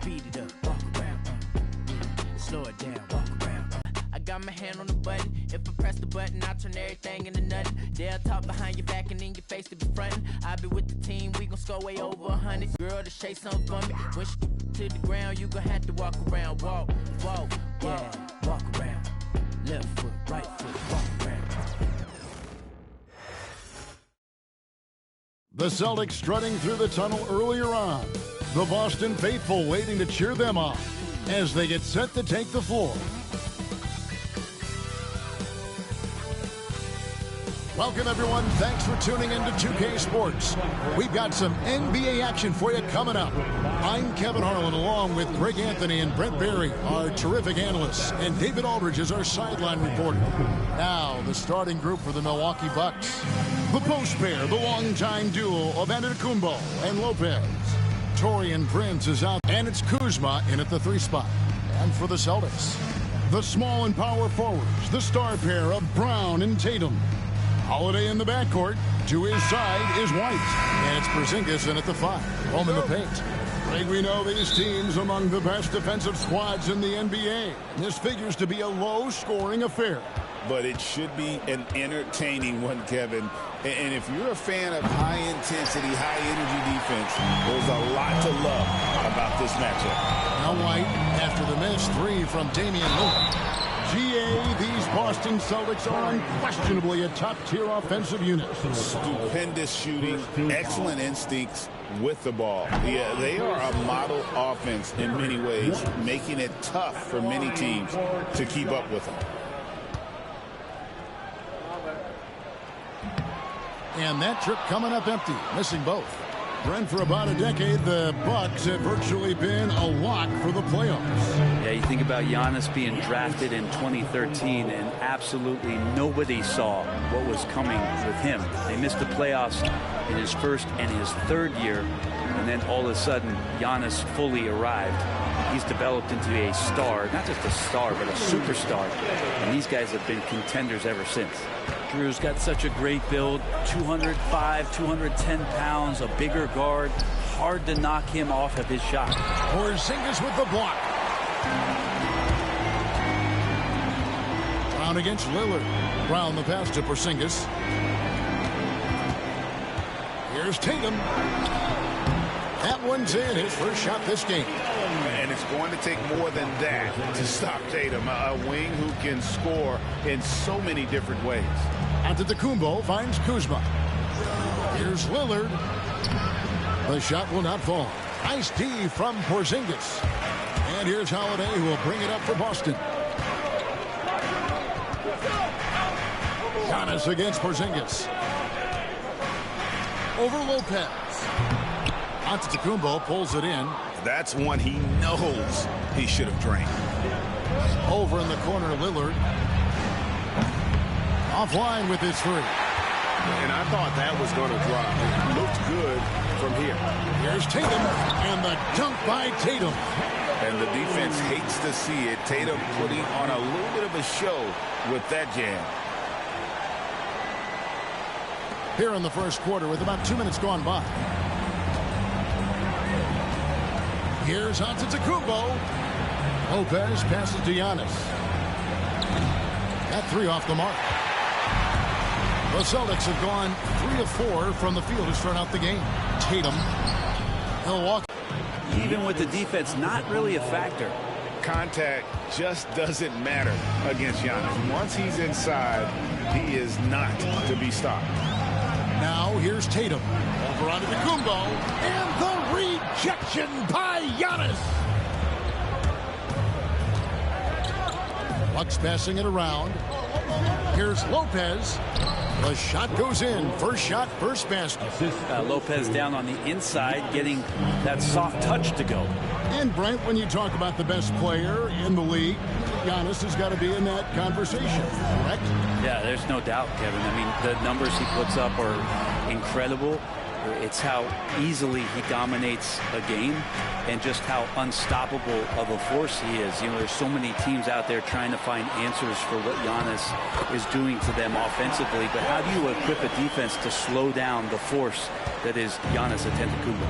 speed it up, walk around, slow it down, walk around. I got my hand on the button. If I press the button, I turn everything into nothing. They'll talk behind your back and in your face to be frontin'. I be with the team, we gon' score way over 100. Girl, to shake something for me. When she to the ground, you gon' have to walk around, walk, yeah, walk around. Left foot, right foot, walk around. The Celtics strutting through the tunnel earlier on. The Boston faithful waiting to cheer them on as they get set to take the floor. Welcome, everyone. Thanks for tuning in to 2K Sports. We've got some NBA action for you coming up. I'm Kevin Harlan, along with Greg Anthony and Brent Barry, our terrific analysts, and David Aldridge is our sideline reporter. Now, the starting group for the Milwaukee Bucks. The post pair, the longtime duo of Antetokounmpo and Lopez. Taurean Prince is out, and it's Kuzma in at the 3 spot. And for the Celtics, the small and power forwards, the star pair of Brown and Tatum. Holiday in the backcourt. To his side is White. And it's Porzingis in at the 5. Home in the paint. Greg, we know these teams among the best defensive squads in the NBA. This figures to be a low-scoring affair. But it should be an entertaining one, Kevin. And if you're a fan of high-intensity, high-energy defense, there's a lot to love about this matchup. Now White, after the miss 3 from Damian Lillard. These Boston Celtics are unquestionably a top-tier offensive unit. Stupendous shooting, excellent instincts with the ball. Yeah, they are a model offense in many ways, making it tough for many teams to keep up with them. And that trip coming up empty, missing both. Brent, for about a decade, the Bucks have virtually been a lock for the playoffs. Yeah, you think about Giannis being drafted in 2013, and absolutely nobody saw what was coming with him. They missed the playoffs in his first and his third year, and then all of a sudden, Giannis fully arrived. He's developed into a star, not just a star, but a superstar, and these guys have been contenders ever since. Drew's got such a great build, 205, 210 pounds, a bigger guard. Hard to knock him off of his shot. Porzingis with the block. Brown against Lillard. Brown the pass to Porzingis. Here's Tatum. That one's in, his first shot this game. And it's going to take more than that to stop Tatum, a wing who can score in so many different ways. Antetokounmpo finds Kuzma. Here's Lillard. The shot will not fall. Nice D from Porzingis. And here's Holiday, who will bring it up for Boston. Giannis against Porzingis. Over Lopez. Antetokounmpo pulls it in. That's one he knows he should have drained. Over in the corner, Lillard. Offline with his 3. And I thought that was going to drop. It looked good from here. Here's Tatum, and the dunk by Tatum. And the defense hates to see it. Tatum putting on a little bit of a show with that jam. Here in the first quarter with about 2 minutes gone by. Here's Antetokounmpo. Lopez passes to Giannis. That 3 off the mark. The Celtics have gone 3 of 4 from the field to start out the game. Tatum, Milwaukee. Even with the defense, not really a factor. Contact just doesn't matter against Giannis. Once he's inside, he is not to be stopped. Now here's Tatum. Over onto Antetokounmpo. And the rejection by Giannis. Bucks passing it around. Here's Lopez. The shot goes in. First shot, first basket. Lopez down on the inside, getting that soft touch to go. And Brent, when you talk about the best player in the league, Giannis has got to be in that conversation, correct? Yeah, there's no doubt, Kevin. I mean, the numbers he puts up are incredible. It's how easily he dominates a game and just how unstoppable of a force he is. You know, there's so many teams out there trying to find answers for what Giannis is doing to them offensively. But how do you equip a defense to slow down the force that is Giannis Antetokounmpo?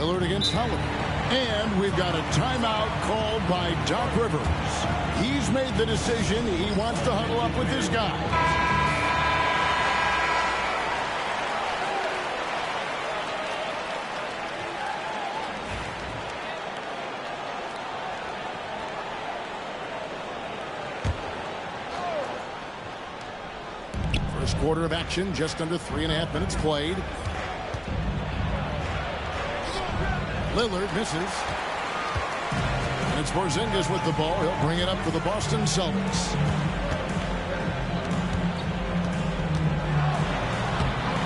Lillard against Howard. And we've got a timeout called by Doc Rivers. He's made the decision. He wants to huddle up with his guys. First quarter of action, just under 3.5 minutes played. Lillard misses. And it's Porzingis with the ball. He'll bring it up for the Boston Celtics.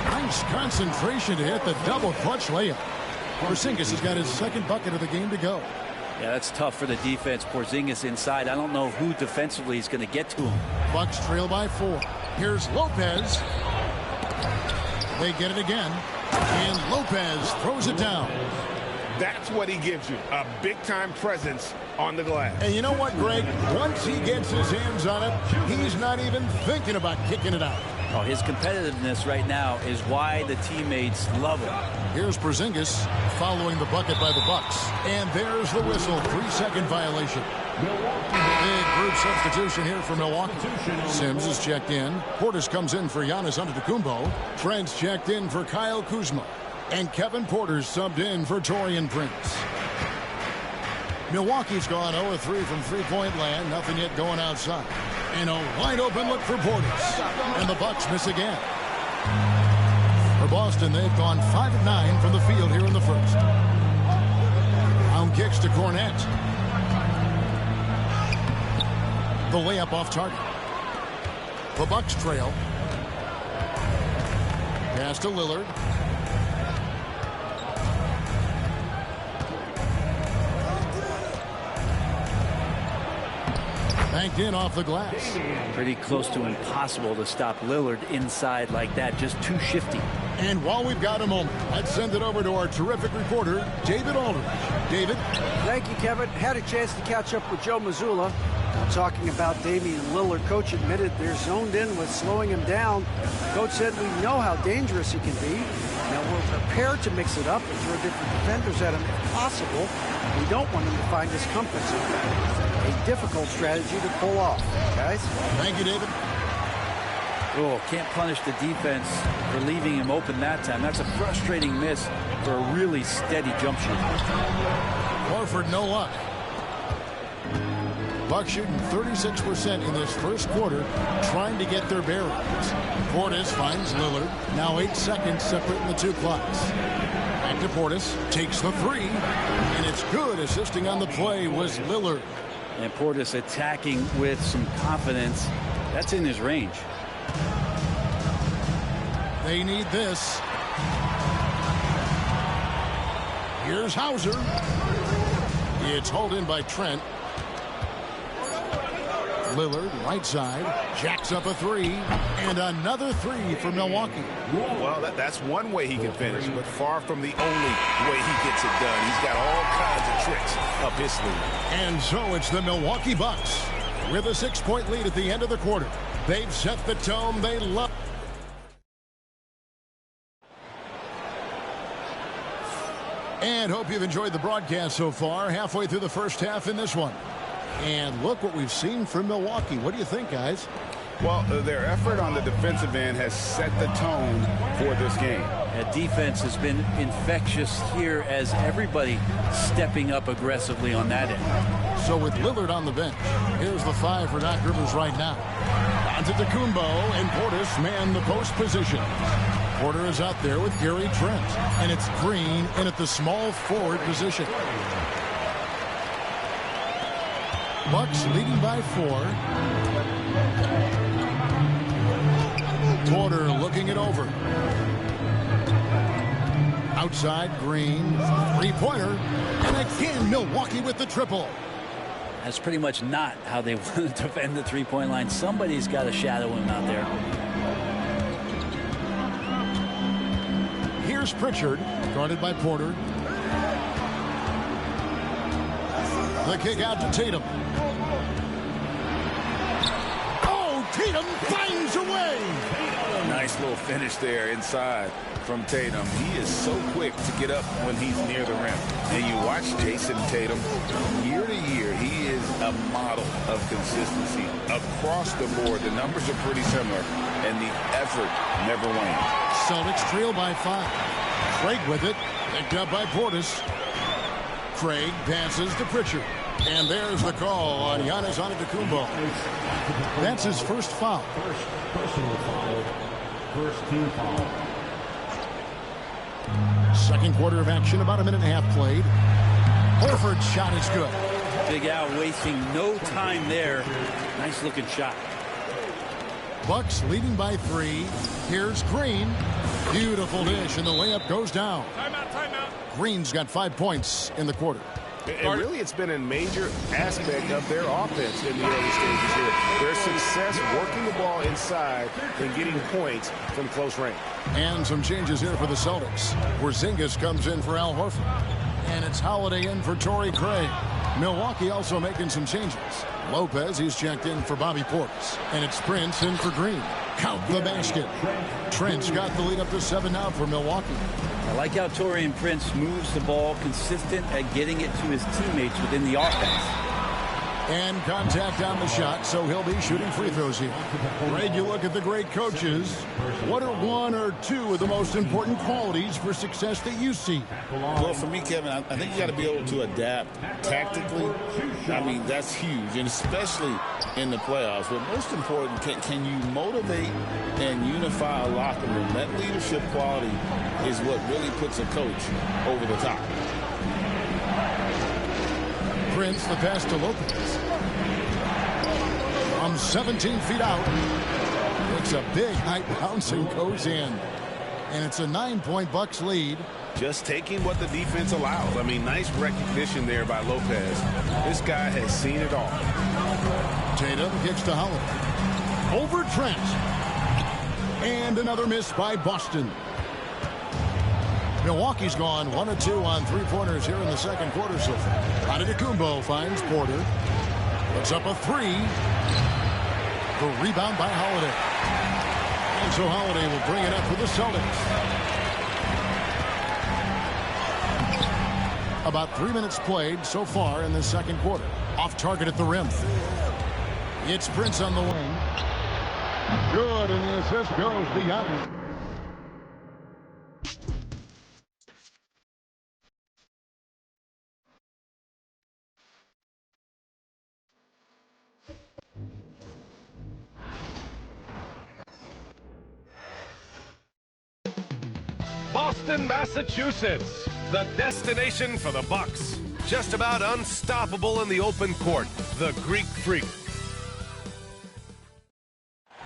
Nice concentration to hit the double clutch layup. Porzingis has got his second bucket of the game to go. Yeah, that's tough for the defense. Porzingis inside. I don't know who defensively is going to get to him. Bucks trail by 4. Here's Lopez. They get it again. And Lopez throws it down. That's what he gives you, a big-time presence on the glass. And you know what, Greg? Once he gets his hands on it, he's not even thinking about kicking it out. Oh, his competitiveness right now is why the teammates love him. Here's Porzingis following the bucket by the Bucks. And there's the whistle. 3-second violation. Big group substitution here for Milwaukee. Sims is checked in. Portis comes in for Giannis Antetokounmpo. Trent's checked in for Kyle Kuzma. And Kevin Porter's subbed in for Taurean Prince. Milwaukee's gone 0-3 from three-point land. Nothing yet going outside. And a wide-open look for Portis. And the Bucks miss again. For Boston, they've gone 5 of 9 from the field here in the first. Pound kicks to Cornette. The layup off target. The Bucks trail. Pass to Lillard. Banked in off the glass. Pretty close to impossible to stop Lillard inside like that. Just too shifty. And while we've got a moment, let's send it over to our terrific reporter, David Aldridge. David? Thank you, Kevin. Had a chance to catch up with Joe Mazzulla. Talking about Damian Lillard, coach admitted they're zoned in with slowing him down. Coach said we know how dangerous he can be. Now we're prepared to mix it up and throw different defenders at him if possible. We don't want him to find his comfort zone. A difficult strategy to pull off, guys. Thank you, David. Oh, can't punish the defense for leaving him open that time. That's a frustrating miss for a really steady jump shot. Horford, no luck. Bucks shooting 36% in this first quarter, trying to get their bearings. Portis finds Lillard. Now 8 seconds separating the two clocks. Back to Portis. Takes the 3. And it's good. Assisting on the play was Lillard. And Portis attacking with some confidence. That's in his range. They need this. Here's Hauser. It's hauled in by Trent. Lillard, right side, jacks up a 3, and another 3 for Milwaukee. Well, that's one way he can finish, but far from the only way he gets it done. He's got all kinds of tricks up his sleeve. And so it's the Milwaukee Bucks with a 6-point lead at the end of the quarter. They've set the tone they love. And hope you've enjoyed the broadcast so far. Halfway through the first half in this one. And look what we've seen from Milwaukee. What do you think, guys? Well, their effort on the defensive end has set the tone for this game. That defense has been infectious here as everybody stepping up aggressively on that end. So with Lillard on the bench, here's the 5 for Doc Rivers right now. Antetokounmpo and Portis man the post position. Porter is out there with Gary Trent. And it's Green in at the small forward position. Bucks leading by 4. Porter looking it over. Outside, Green. 3-pointer. And again, Milwaukee with the triple. That's pretty much not how they want to defend the three-point line. Somebody's got to shadow him out there. Here's Pritchard, guarded by Porter. The kick out to Tatum. Oh, Tatum finds a way. Nice little finish there inside from Tatum. He is so quick to get up when he's near the rim. And you watch Jason Tatum, year to year, he is a model of consistency. Across the board, the numbers are pretty similar, and the effort never wanes. Celtics trail by 5. Craig with it, picked up by Portis. Craig passes to Pritchard. And there's the call on Giannis Antetokounmpo. That's his first foul. Personal foul. First team foul. Second quarter of action, about a minute and a half played. Horford's shot is good. Big Al wasting no time there. Nice looking shot. Bucks leading by 3. Here's Green. Beautiful dish, and the layup goes down. Timeout. Green's got 5 points in the quarter. And really, it's been a major aspect of their offense in the early stages here. Their success working the ball inside and getting points from close range. And some changes here for the Celtics. Porzingis comes in for Al Horford. And it's Holiday in for Torrey Craig. Milwaukee also making some changes. Lopez, he's checked in for Bobby Portis. And it's Prince in for Green. Count the basket. Trent's got the lead up to 7 now for Milwaukee. I like how Taurean Prince moves the ball, consistent at getting it to his teammates within the offense. And contact on the shot, so he'll be shooting free throws here. Greg, you look at the great coaches. What are 1 or 2 of the most important qualities for success that you see? Well, for me, Kevin, I think you got to be able to adapt tactically. I mean, that's huge, and especially in the playoffs. But most important, can you motivate and unify a locker room? That leadership quality is what really puts a coach over the top. Prince, the pass to Lopez. From 17 feet out. It's a big high bounce and goes in. And it's a 9-point Bucks lead. Just taking what the defense allows. I mean, nice recognition there by Lopez. This guy has seen it all. Tatum kicks to Holiday. Over Trent. And another miss by Boston. Milwaukee's gone 1 of 2 on 3-pointers here in the second quarter so far. Antetokounmpo finds Porter. Puts up a 3. The rebound by Holiday. And so Holiday will bring it up for the Celtics. About 3 minutes played so far in the second quarter. Off target at the rim. It's Prince on the wing. Good, and the assist goes to Giannis. Boston, Massachusetts, the destination for the Bucks. Just about unstoppable in the open court, the Greek Freak.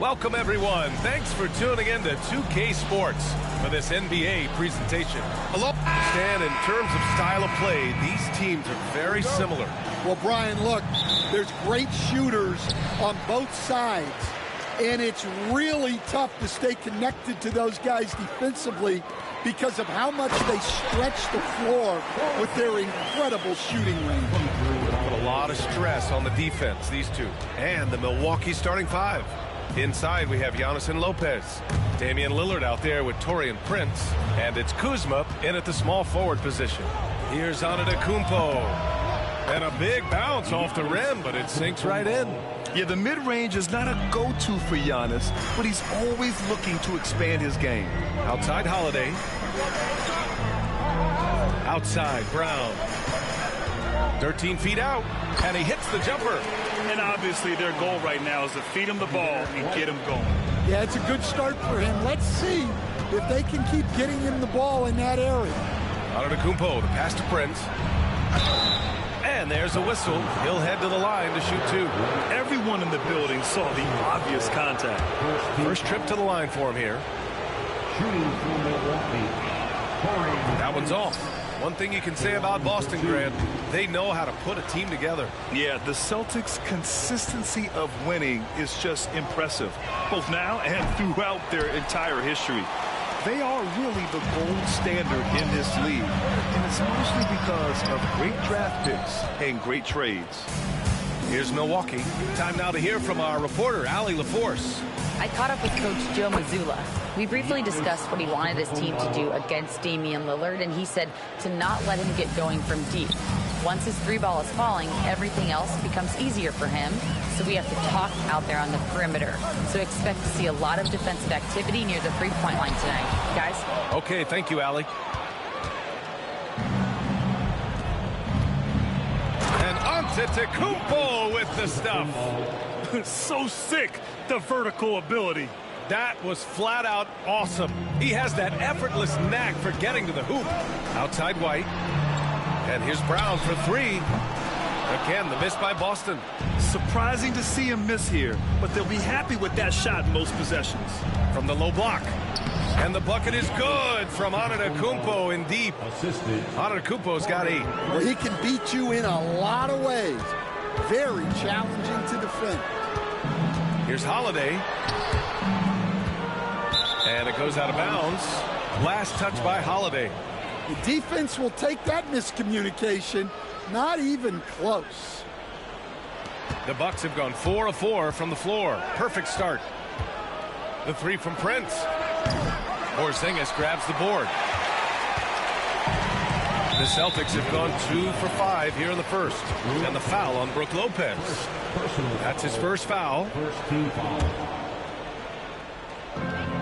Welcome, everyone. Thanks for tuning in to 2K Sports for this NBA presentation. Hello. Stan, in terms of style of play, these teams are very similar. Well, Brian, look, there's great shooters on both sides, and it's really tough to stay connected to those guys defensively because of how much they stretch the floor with their incredible shooting range. Put a lot of stress on the defense, these two, and the Milwaukee starting 5. Inside, we have Giannis and Lopez. Damian Lillard out there with Taurean Prince. And it's Kuzma in at the small forward position. Here's Antetokounmpo. And a big bounce off the rim, but it sinks right in. Yeah, the mid-range is not a go-to for Giannis, but he's always looking to expand his game. Outside Holiday. Outside Brown. 13 feet out, and he hits the jumper. And obviously their goal right now is to feed him the ball and get him going. Yeah, it's a good start for him. Let's see if they can keep getting him the ball in that area. Antetokounmpo, the pass to Prince. And there's a whistle. He'll head to the line to shoot 2. Everyone in the building saw the obvious contact. First trip to the line for him here. That one's off. One thing you can say about Boston, Grant, they know how to put a team together. Yeah, the Celtics' consistency of winning is just impressive, Both now and throughout their entire history. They are really the gold standard in this league, and it's mostly because of great draft picks and great trades. Here's Milwaukee. Time now to hear from our reporter, Allie LaForce. I caught up with Coach Joe Mazzulla. We briefly discussed what he wanted his team to do against Damian Lillard, and he said to not let him get going from deep. Once his three ball is falling, everything else becomes easier for him, so we have to talk out there on the perimeter. So expect to see a lot of defensive activity near the three-point line tonight. Guys? Okay, thank you, Allie. And Antetokounmpo with the stuff. So sick, the vertical ability. That was flat out awesome. He has that effortless knack for getting to the hoop. Outside White. And here's Brown for three. Again, the miss by Boston. Surprising to see him miss here, but they'll be happy with that shot most possessions. From the low block. And the bucket is good from Antetokounmpo in deep. Antetokounmpo's got 8. Well, he can beat you in a lot of ways. Very challenging to defend. Here's Holiday. And it goes out of bounds. Last touch by Holiday. The defense will take that miscommunication. Not even close. The Bucks have gone 4 of 4 from the floor. Perfect start. The three from Prince. Porzingis grabs the board. The Celtics have gone 2 for 5 here in the first. And the foul on Brook Lopez. That's his first foul.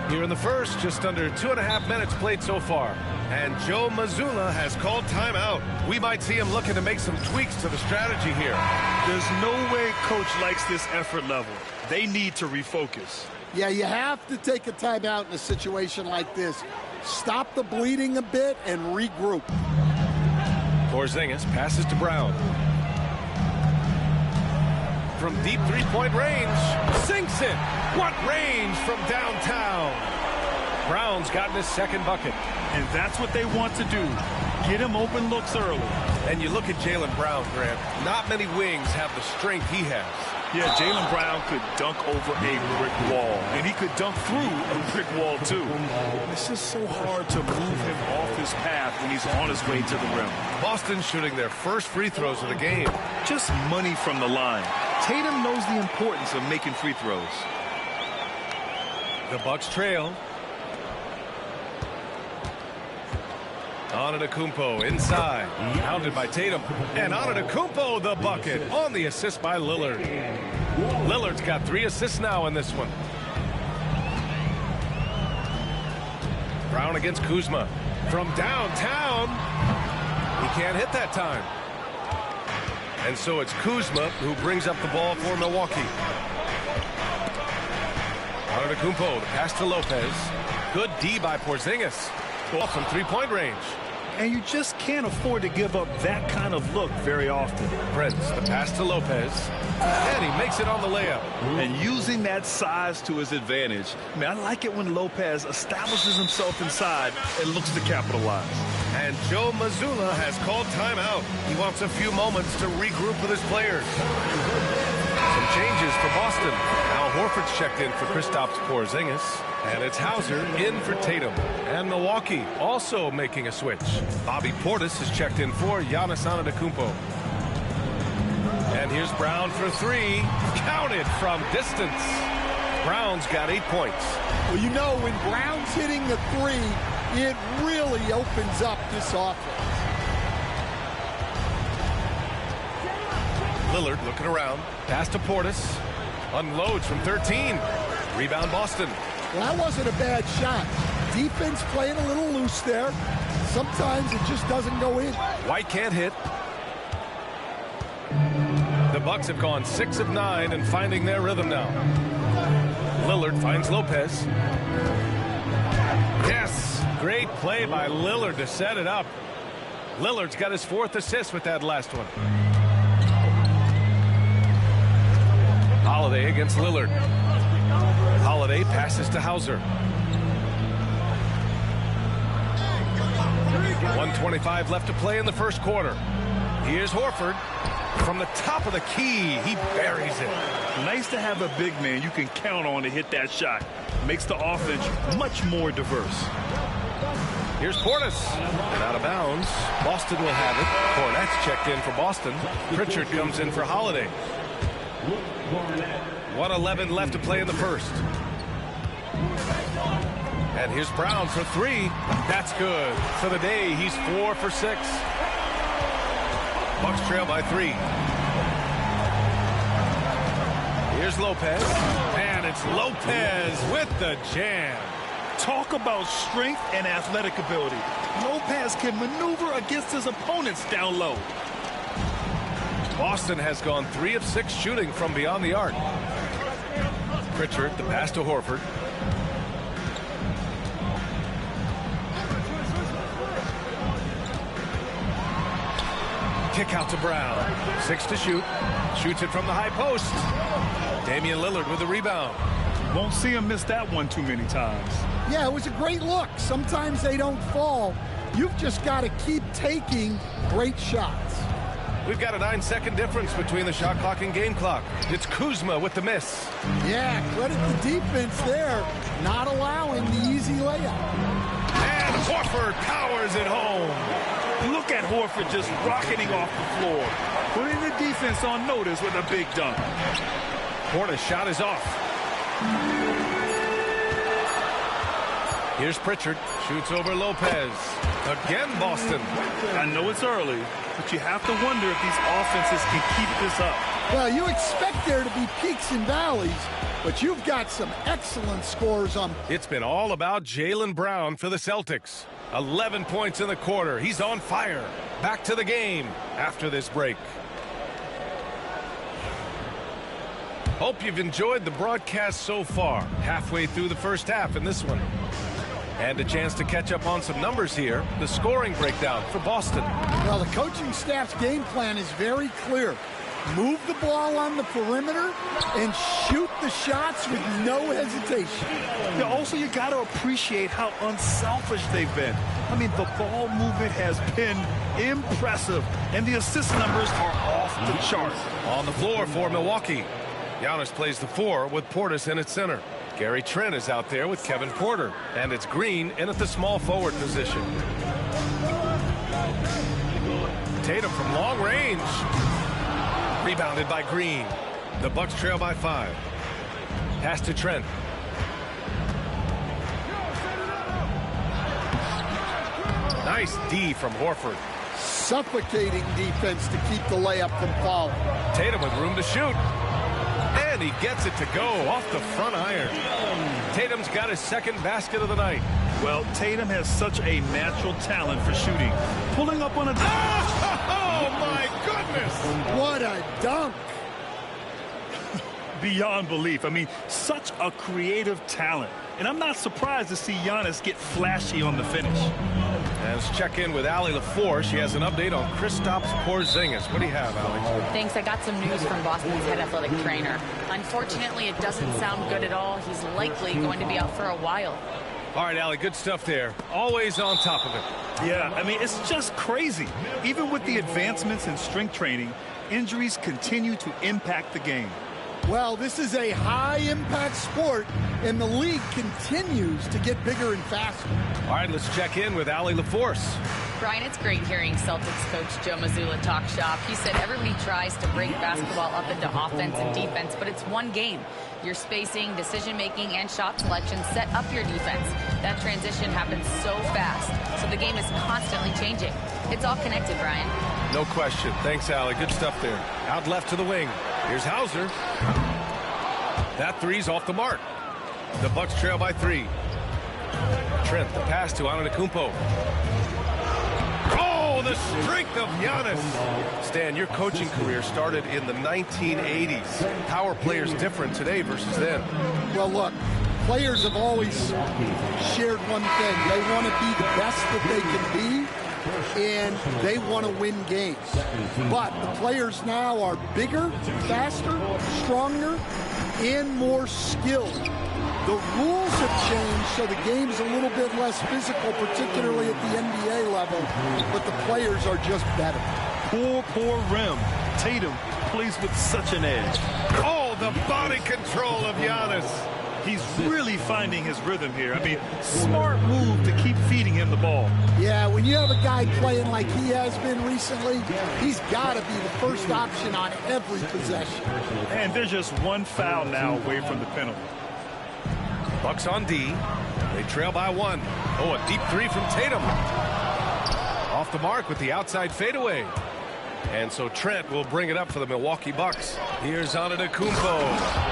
Here in the first, just under 2.5 minutes played so far. And Joe Mazzulla has called timeout. We might see him looking to make some tweaks to the strategy here. There's no way Coach likes this effort level. They need to refocus. Yeah, you have to take a timeout in a situation like this. Stop the bleeding a bit and regroup. Porzingis passes to Brown. From deep three-point range, sinks it. What range from downtown. Brown's gotten his second bucket. And that's what they want to do. Get him open looks early. And you look at Jaylen Brown, Grant. Not many wings have the strength he has. Yeah, Jaylen Brown could dunk over a brick wall. And he could dunk through a brick wall, too. It's just so hard to move him off his path when he's on his way to the rim. Boston shooting their first free throws of the game. Just money from the line. Tatum knows the importance of making free throws. The Bucks trail. Antetokounmpo inside, hounded by Tatum, and Antetokounmpo the bucket on the assist by Lillard. Lillard's got 3 assists now in this one. Brown against Kuzma from downtown. He can't hit that time. And so it's Kuzma who brings up the ball for Milwaukee. Antetokounmpo, the pass to Lopez. Good D by Porzingis. Ball from three-point range. And you just can't afford to give up that kind of look very often. Prince, the pass to Lopez. And he makes it on the layup. And using that size to his advantage. I mean, I like it when Lopez establishes himself inside and looks to capitalize. And Joe Mazzulla has called timeout. He wants a few moments to regroup with his players. Some changes for Boston. Al Horford's checked in for Kristaps Porzingis. And it's Hauser in for Tatum. And Milwaukee also making a switch. Bobby Portis is checked in for Giannis Antetokounmpo. And here's Brown for 3. Counted from distance. Brown's got 8 points. Well, you know, when Brown's hitting the 3, it really opens up this offense. Lillard looking around. Pass to Portis. Unloads from 13. Rebound Boston. Well, that wasn't a bad shot. Defense playing a little loose there. Sometimes it just doesn't go in. White can't hit. The Bucks have gone 6 of 9 and finding their rhythm now. Lillard finds Lopez. Yes! Great play by Lillard to set it up. Lillard's got his 4th assist with that last one. Holiday against Lillard. Holiday passes to Hauser. 1:25 left to play in the first quarter. Here's Horford. From the top of the key, he buries it. Nice to have a big man you can count on to hit that shot. Makes the offense much more diverse. Here's Portis. And out of bounds. Boston will have it. Cornette's checked in for Boston. Pritchard comes in for Holiday. 1:11 left to play in the first. And here's Brown for three. That's good. For the day, he's 4 for 6. Bucks trail by 3. Here's Lopez. And it's Lopez with the jam. Talk about strength and athletic ability. Lopez can maneuver against his opponents down low. Boston has gone 3 of 6 shooting from beyond the arc. Pritchard, the pass to Horford. Kick out to Brown. 6 to shoot. Shoots it from the high post. Damian Lillard with the rebound. Won't see him miss that one too many times. Yeah, it was a great look. Sometimes they don't fall. You've just got to keep taking great shots. We've got a 9-second difference between the shot clock and game clock. It's Kuzma with the miss. Yeah, credit the defense there, not allowing the easy layup. And Horford powers it home. Look at Horford just rocketing off the floor, putting the defense on notice with a big dunk. Porter's shot is off. Here's Pritchard. Shoots over Lopez. Again, Boston. I know it's early, but you have to wonder if these offenses can keep this up. Well, you expect there to be peaks and valleys, but you've got some excellent scores on. It's been all about Jaylen Brown for the Celtics. 11 points in the quarter. He's on fire. Back to the game after this break. Hope you've enjoyed the broadcast so far. Halfway through the first half in this one. And a chance to catch up on some numbers here. The scoring breakdown for Boston. Well, the coaching staff's game plan is very clear. Move the ball on the perimeter and shoot the shots with no hesitation. Yeah, also, you got to appreciate how unselfish they've been. I mean, the ball movement has been impressive, and the assist numbers are off the chart. On the floor for Milwaukee. Giannis plays the 4 with Portis in at center. Gary Trent is out there with Kevin Porter. And it's Green in at the small forward position. Tatum from long range. Rebounded by Green. The Bucks trail by 5. Pass to Trent. Nice D from Horford. Suffocating defense to keep the layup from falling. Tatum with room to shoot. And he gets it to go off the front iron. Tatum's got his second basket of the night. Well, Tatum has such a natural talent for shooting. Pulling up on a... Oh, my goodness! What a dunk! Beyond belief. I mean, such a creative talent. And I'm not surprised to see Giannis get flashy on the finish. And let's check in with Allie LaFour. She has an update on Kristaps Porzingis. What do you have, Allie? Thanks. I got some news from Boston's head athletic trainer. Unfortunately, it doesn't sound good at all. He's likely going to be out for a while. All right, Allie, good stuff there. Always on top of it. Yeah, I mean, it's just crazy. Even with the advancements in strength training, injuries continue to impact the game. Well, this is a high-impact sport, and the league continues to get bigger and faster. All right, let's check in with Allie LaFour. Brian, it's great hearing Celtics coach Joe Mazzulla talk shop. He said everybody tries to break basketball up into offense and defense, but it's one game. Your spacing, decision-making, and shot selection set up your defense. That transition happens so fast, so the game is constantly changing. It's all connected, Brian. No question. Thanks, Allie. Good stuff there. Out left to the wing. Here's Hauser. That three's off the mark. The Bucks trail by 3. Trent, the pass to Antetokounmpo. Oh, the strength of Giannis. Stan, your coaching career started in the 1980s. How are players different today versus then? Well, look, players have always shared one thing. They want to be the best that they can be, and they want to win games. But the players now are bigger, faster, stronger, and more skilled. The rules have changed, so the game's a little bit less physical, particularly at the NBA level, but the players are just better. Poor rim. Tatum plays with such an edge. Oh, the body control of Giannis. He's really finding his rhythm here. I mean, smart move to keep feeding him the ball. Yeah, when you have a guy playing like he has been recently, he's got to be the first option on every possession. And there's just one foul now away from the penalty. Bucks on D. They trail by 1. Oh, a deep 3 from Tatum. Off the mark with the outside fadeaway. And so Trent will bring it up for the Milwaukee Bucks. Here's Antetokounmpo.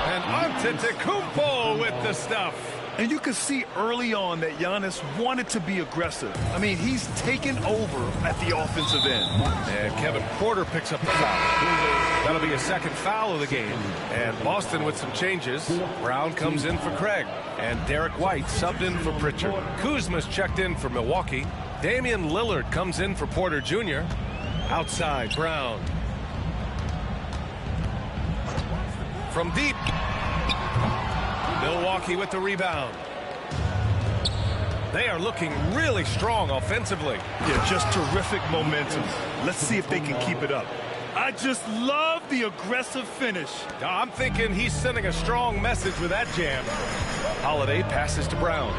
And Antetokounmpo with the stuff. And you could see early on that Giannis wanted to be aggressive. I mean, he's taken over at the offensive end. And Kevin Porter picks up the foul. That'll be a second foul of the game. And Boston with some changes. Brown comes in for Craig. And Derek White subbed in for Pritchard. Kuzma's checked in for Milwaukee. Damian Lillard comes in for Porter Jr. Outside, Brown. From deep. Milwaukee with the rebound. They are looking really strong offensively. Yeah, just terrific momentum. Let's see if they can keep it up. I just love the aggressive finish. I'm thinking he's sending a strong message with that jam. Holiday passes to Brown.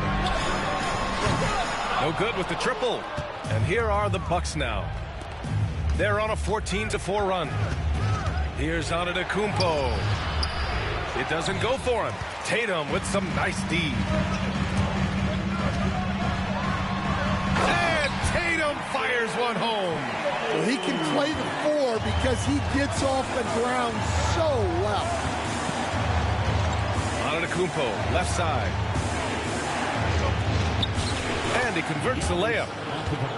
No good with the triple. And here are the Bucks now. They're on a 14-4 run. Here's Antetokounmpo. It doesn't go for him. Tatum with some nice D. And Tatum fires one home. Well, he can play the 4 because he gets off the ground so well. Antetokounmpo, left side. And he converts the layup.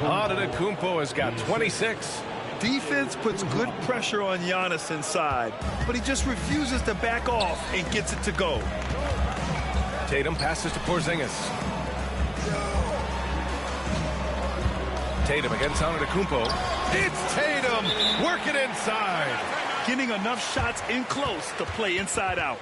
Antetokounmpo has got 26. Defense puts good pressure on Giannis inside, but he just refuses to back off and gets it to go. Tatum passes to Porzingis. Tatum against Antetokounmpo. It's Tatum working inside. Getting enough shots in close to play inside out.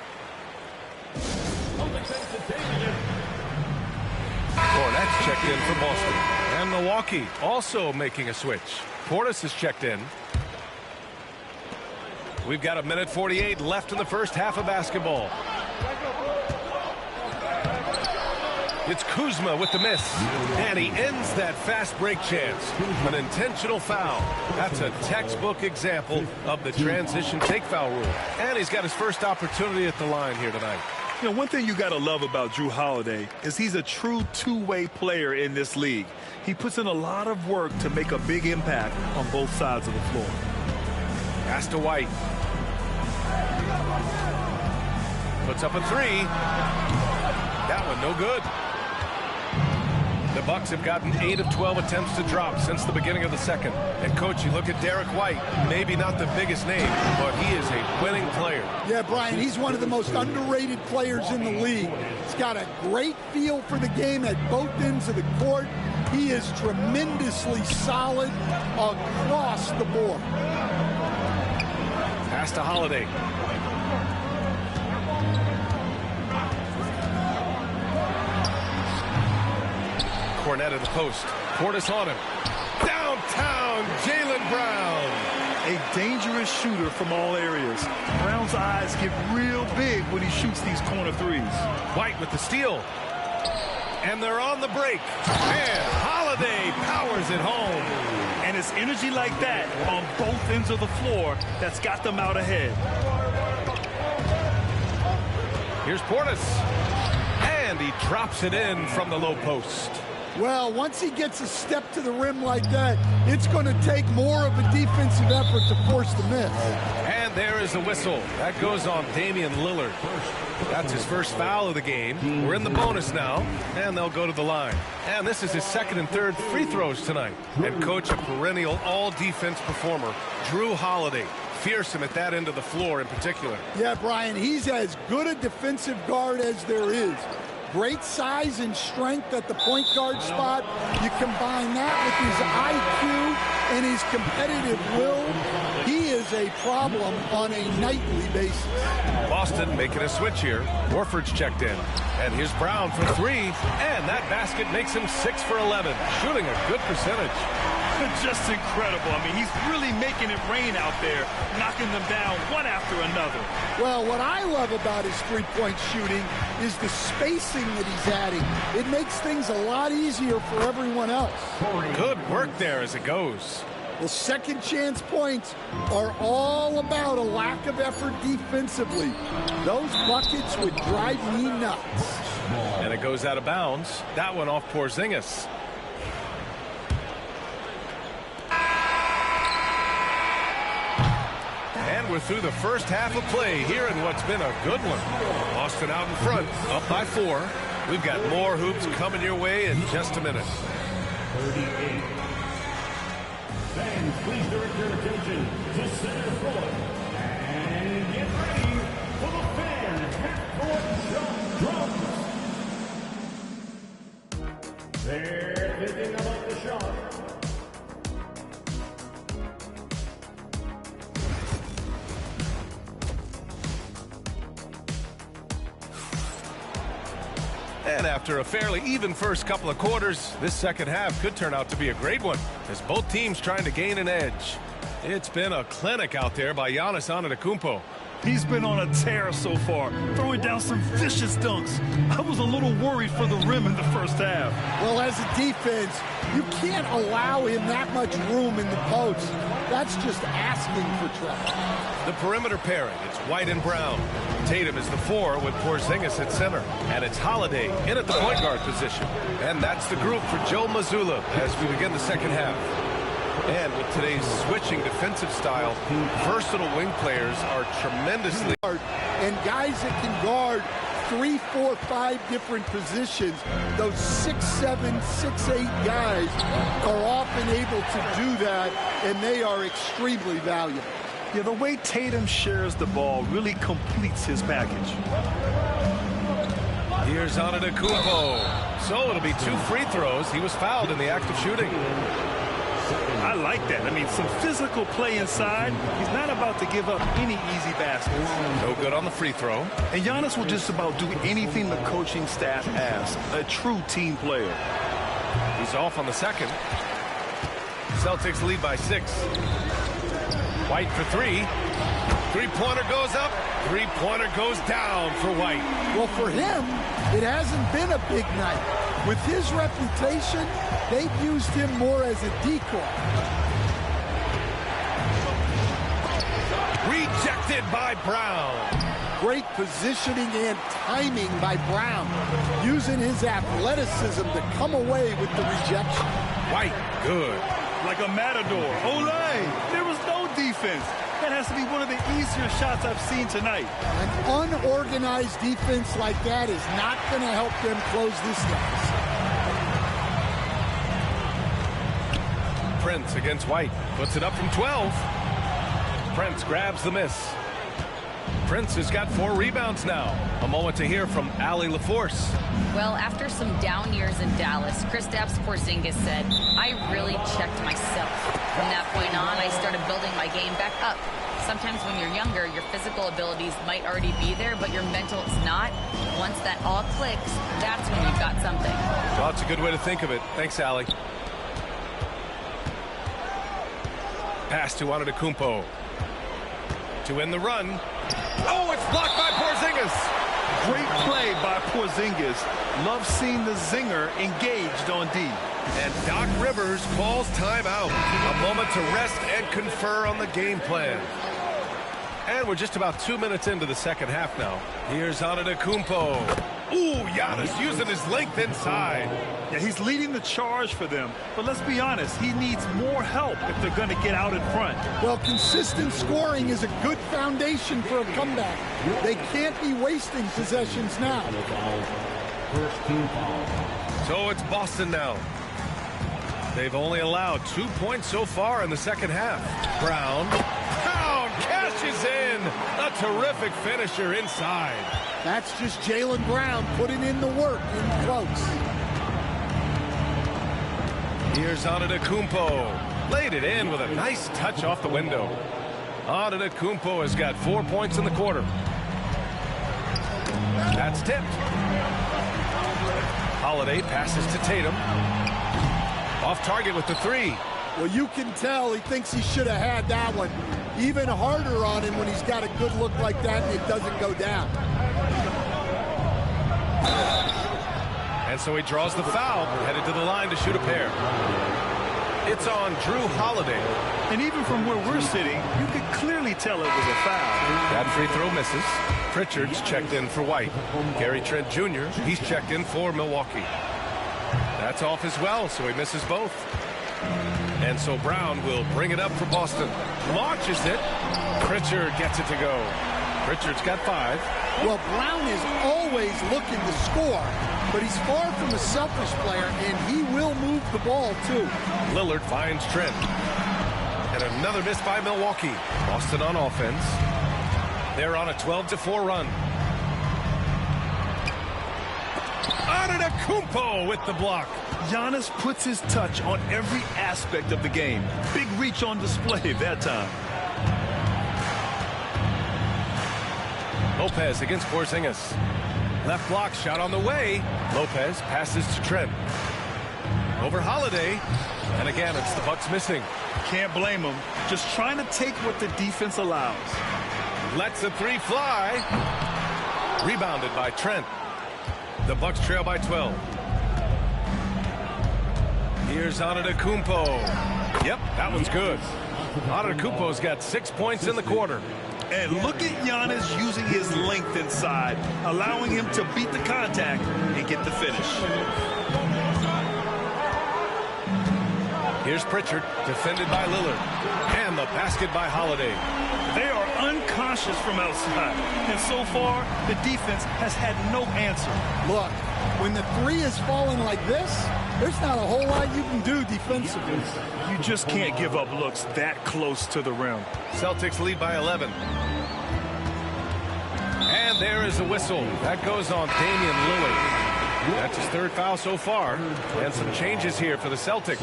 Cornette's checked in for Boston. And Milwaukee also making a switch. Portis is checked in. We've got 1:48 left in the first half of basketball. It's Kuzma with the miss. And he ends that fast break chance. An intentional foul. That's a textbook example of the transition take foul rule. And he's got his first opportunity at the line here tonight. You know, one thing you got to love about Drew Holiday is he's a true two-way player in this league. He puts in a lot of work to make a big impact on both sides of the floor. Pass to White. Puts up a 3. That one no good. The Bucks have gotten 8 of 12 attempts to drop since the beginning of the second. And, Coach, you look at Derek White, maybe not the biggest name, but he is a winning player. Yeah, Brian, he's one of the most underrated players in the league. He's got a great feel for the game at both ends of the court. He is tremendously solid across the board. Pass to Holiday. Cornette at the post. Portis on him. Downtown, Jaylen Brown. A dangerous shooter from all areas. Brown's eyes get real big when he shoots these corner threes. White with the steal. And they're on the break. And Holiday powers it home. And it's energy like that on both ends of the floor that's got them out ahead. Here's Portis. And he drops it in from the low post. Well, once he gets a step to the rim like that, it's going to take more of a defensive effort to force the miss. And there is the whistle. That goes on Damian Lillard. That's his first foul of the game. We're in the bonus now, and they'll go to the line. And this is his second and third free throws tonight. And Coach, a perennial all-defense performer, Drew Holiday. Fearsome at that end of the floor in particular. Yeah, Brian, he's as good a defensive guard as there is. Great size and strength at the point guard spot. You combine that with his IQ and his competitive will, he is a problem on a nightly basis. Boston making a switch here. Warford's checked in. And here's Brown for 3. And that basket makes him 6 for 11. Shooting a good percentage. Just incredible. I mean, he's really making it rain out there, knocking them down one after another. Well, what I love about his three-point shooting is the spacing that he's adding. It makes things a lot easier for everyone else. Good work there as it goes. Well, second chance points are all about a lack of effort defensively. Those buckets would drive me nuts. And it goes out of bounds. That one off Porzingis. And we're through the first half of play here in what's been a good one. Boston out in front, up by 4. We've got more hoops coming your way in just a minute. 38. Fans, please direct your attention to center court. And get ready for the fan half-court drums. They're thinking about the shot. And after a fairly even first couple of quarters, this second half could turn out to be a great one as both teams trying to gain an edge. It's been a clinic out there by Giannis Antetokounmpo. He's been on a tear so far, throwing down some vicious dunks. I was a little worried for the rim in the first half. Well, as a defense, you can't allow him that much room in the post. That's just asking for trouble. The perimeter pairing, it's White and Brown. Tatum is the 4 with Porzingis at center. And it's Holiday in at the point guard position. And that's the group for Joe Mazzulla as we begin the second half. And with today's switching defensive style, versatile wing players are tremendously... And guys that can guard 3, 4, 5 different positions, those 6'7", 6'8" guys are often able to do that, and they are extremely valuable. Yeah, the way Tatum shares the ball really completes his package. Here's Antetokounmpo. So it'll be 2 free throws. He was fouled in the act of shooting. I like that. I mean, some physical play inside. He's not about to give up any easy baskets. No good on the free throw. And Giannis will just about do anything the coaching staff asks. A true team player. He's off on the second. Celtics lead by 6. White for 3. Three-pointer goes up. Three-pointer goes down for White. Well, for him, it hasn't been a big night. With his reputation, they've used him more as a decoy. Rejected by Brown. Great positioning and timing by Brown, using his athleticism to come away with the rejection. White, good. Like a matador. Olay! There was no defense. That has to be one of the easier shots I've seen tonight. An unorganized defense like that is not going to help them close this deficit. Prince against White. Puts it up from 12. Prince grabs the miss. Prince has got 4 rebounds now. A moment to hear from Allie LaForce. Well, after some down years in Dallas, Kristaps Porzingis said, I really checked myself. From that point on, I started building my game back up. Sometimes when you're younger, your physical abilities might already be there, but your mental is not. Once that all clicks, that's when you've got something. Well, it's a good way to think of it. Thanks, Allie. Pass to Antetokounmpo. To end the run. Oh, it's blocked by Porzingis. Great play by Porzingis. Love seeing the zinger engaged on D. And Doc Rivers calls timeout. A moment to rest and confer on the game plan. And we're just about 2 minutes into the second half now. Here's Antetokounmpo. Ooh, Giannis using his length inside. Yeah, he's leading the charge for them. But let's be honest, he needs more help if they're going to get out in front. Well, consistent scoring is a good foundation for a comeback. They can't be wasting possessions now. First team foul. So it's Boston now. They've only allowed 2 points so far in the second half. Brown cashes in. A terrific finisher inside. That's just Jaylen Brown putting in the work in close. Here's Antetokounmpo. Laid it in with a nice touch off the window. Antetokounmpo has got 4 points in the quarter. That's tipped. Holiday passes to Tatum. Off target with the 3. Well, you can tell he thinks he should have had that one. Even harder on him when he's got a good look like that and it doesn't go down. And so he draws the foul, headed to the line to shoot a pair. It's on Drew Holiday. And even from where we're sitting, you could clearly tell it was a foul. That free throw misses. Pritchard's checked in for White. Gary Trent Jr., he's checked in for Milwaukee. That's off as well, so he misses both. And so Brown will bring it up for Boston. Launches it. Pritchard gets it to go. Pritchard's got 5. Well, Brown is always looking to score, but he's far from a selfish player, and he will move the ball, too. Lillard finds Trent. And another miss by Milwaukee. Boston on offense. They're on a 12-4 run. Antetokounmpo with the block. Giannis puts his touch on every aspect of the game. Big reach on display that time. Lopez against Porzingis. Left block shot on the way. Lopez passes to Trent. Over Holiday. And again, it's the Bucks missing. Can't blame him. Just trying to take what the defense allows. Lets the 3 fly. Rebounded by Trent. The Bucks trail by 12. Here's Antetokounmpo. Yep, that one's good. Antetokounmpo's got 6 points in the quarter. And look at Giannis using his length inside, allowing him to beat the contact and get the finish. Here's Pritchard, defended by Lillard. And the basket by Holiday. They are unconscious from outside. And so far, the defense has had no answer. Look, when the 3 is falling like this, there's not a whole lot you can do defensively. You just can't give up looks that close to the rim. Celtics lead by 11. And there is a whistle. That goes on Damian Lillard. That's his 3rd foul so far. And some changes here for the Celtics.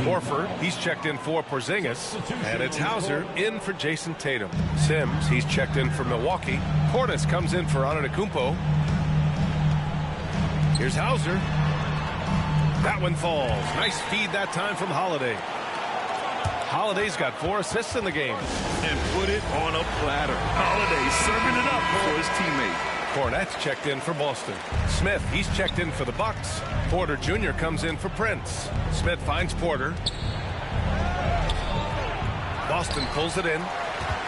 Horford, he's checked in for Porzingis. And it's Hauser in for Jason Tatum. Sims, he's checked in for Milwaukee. Portis comes in for Antetokounmpo. Here's Hauser. That one falls. Nice feed that time from Holiday. Holiday's got 4 assists in the game. And put it on a platter. Holiday serving it up for his teammate. Cornette's checked in for Boston. Smith, he's checked in for the Bucks. Porter Jr. comes in for Prince. Smith finds Porter. Boston pulls it in.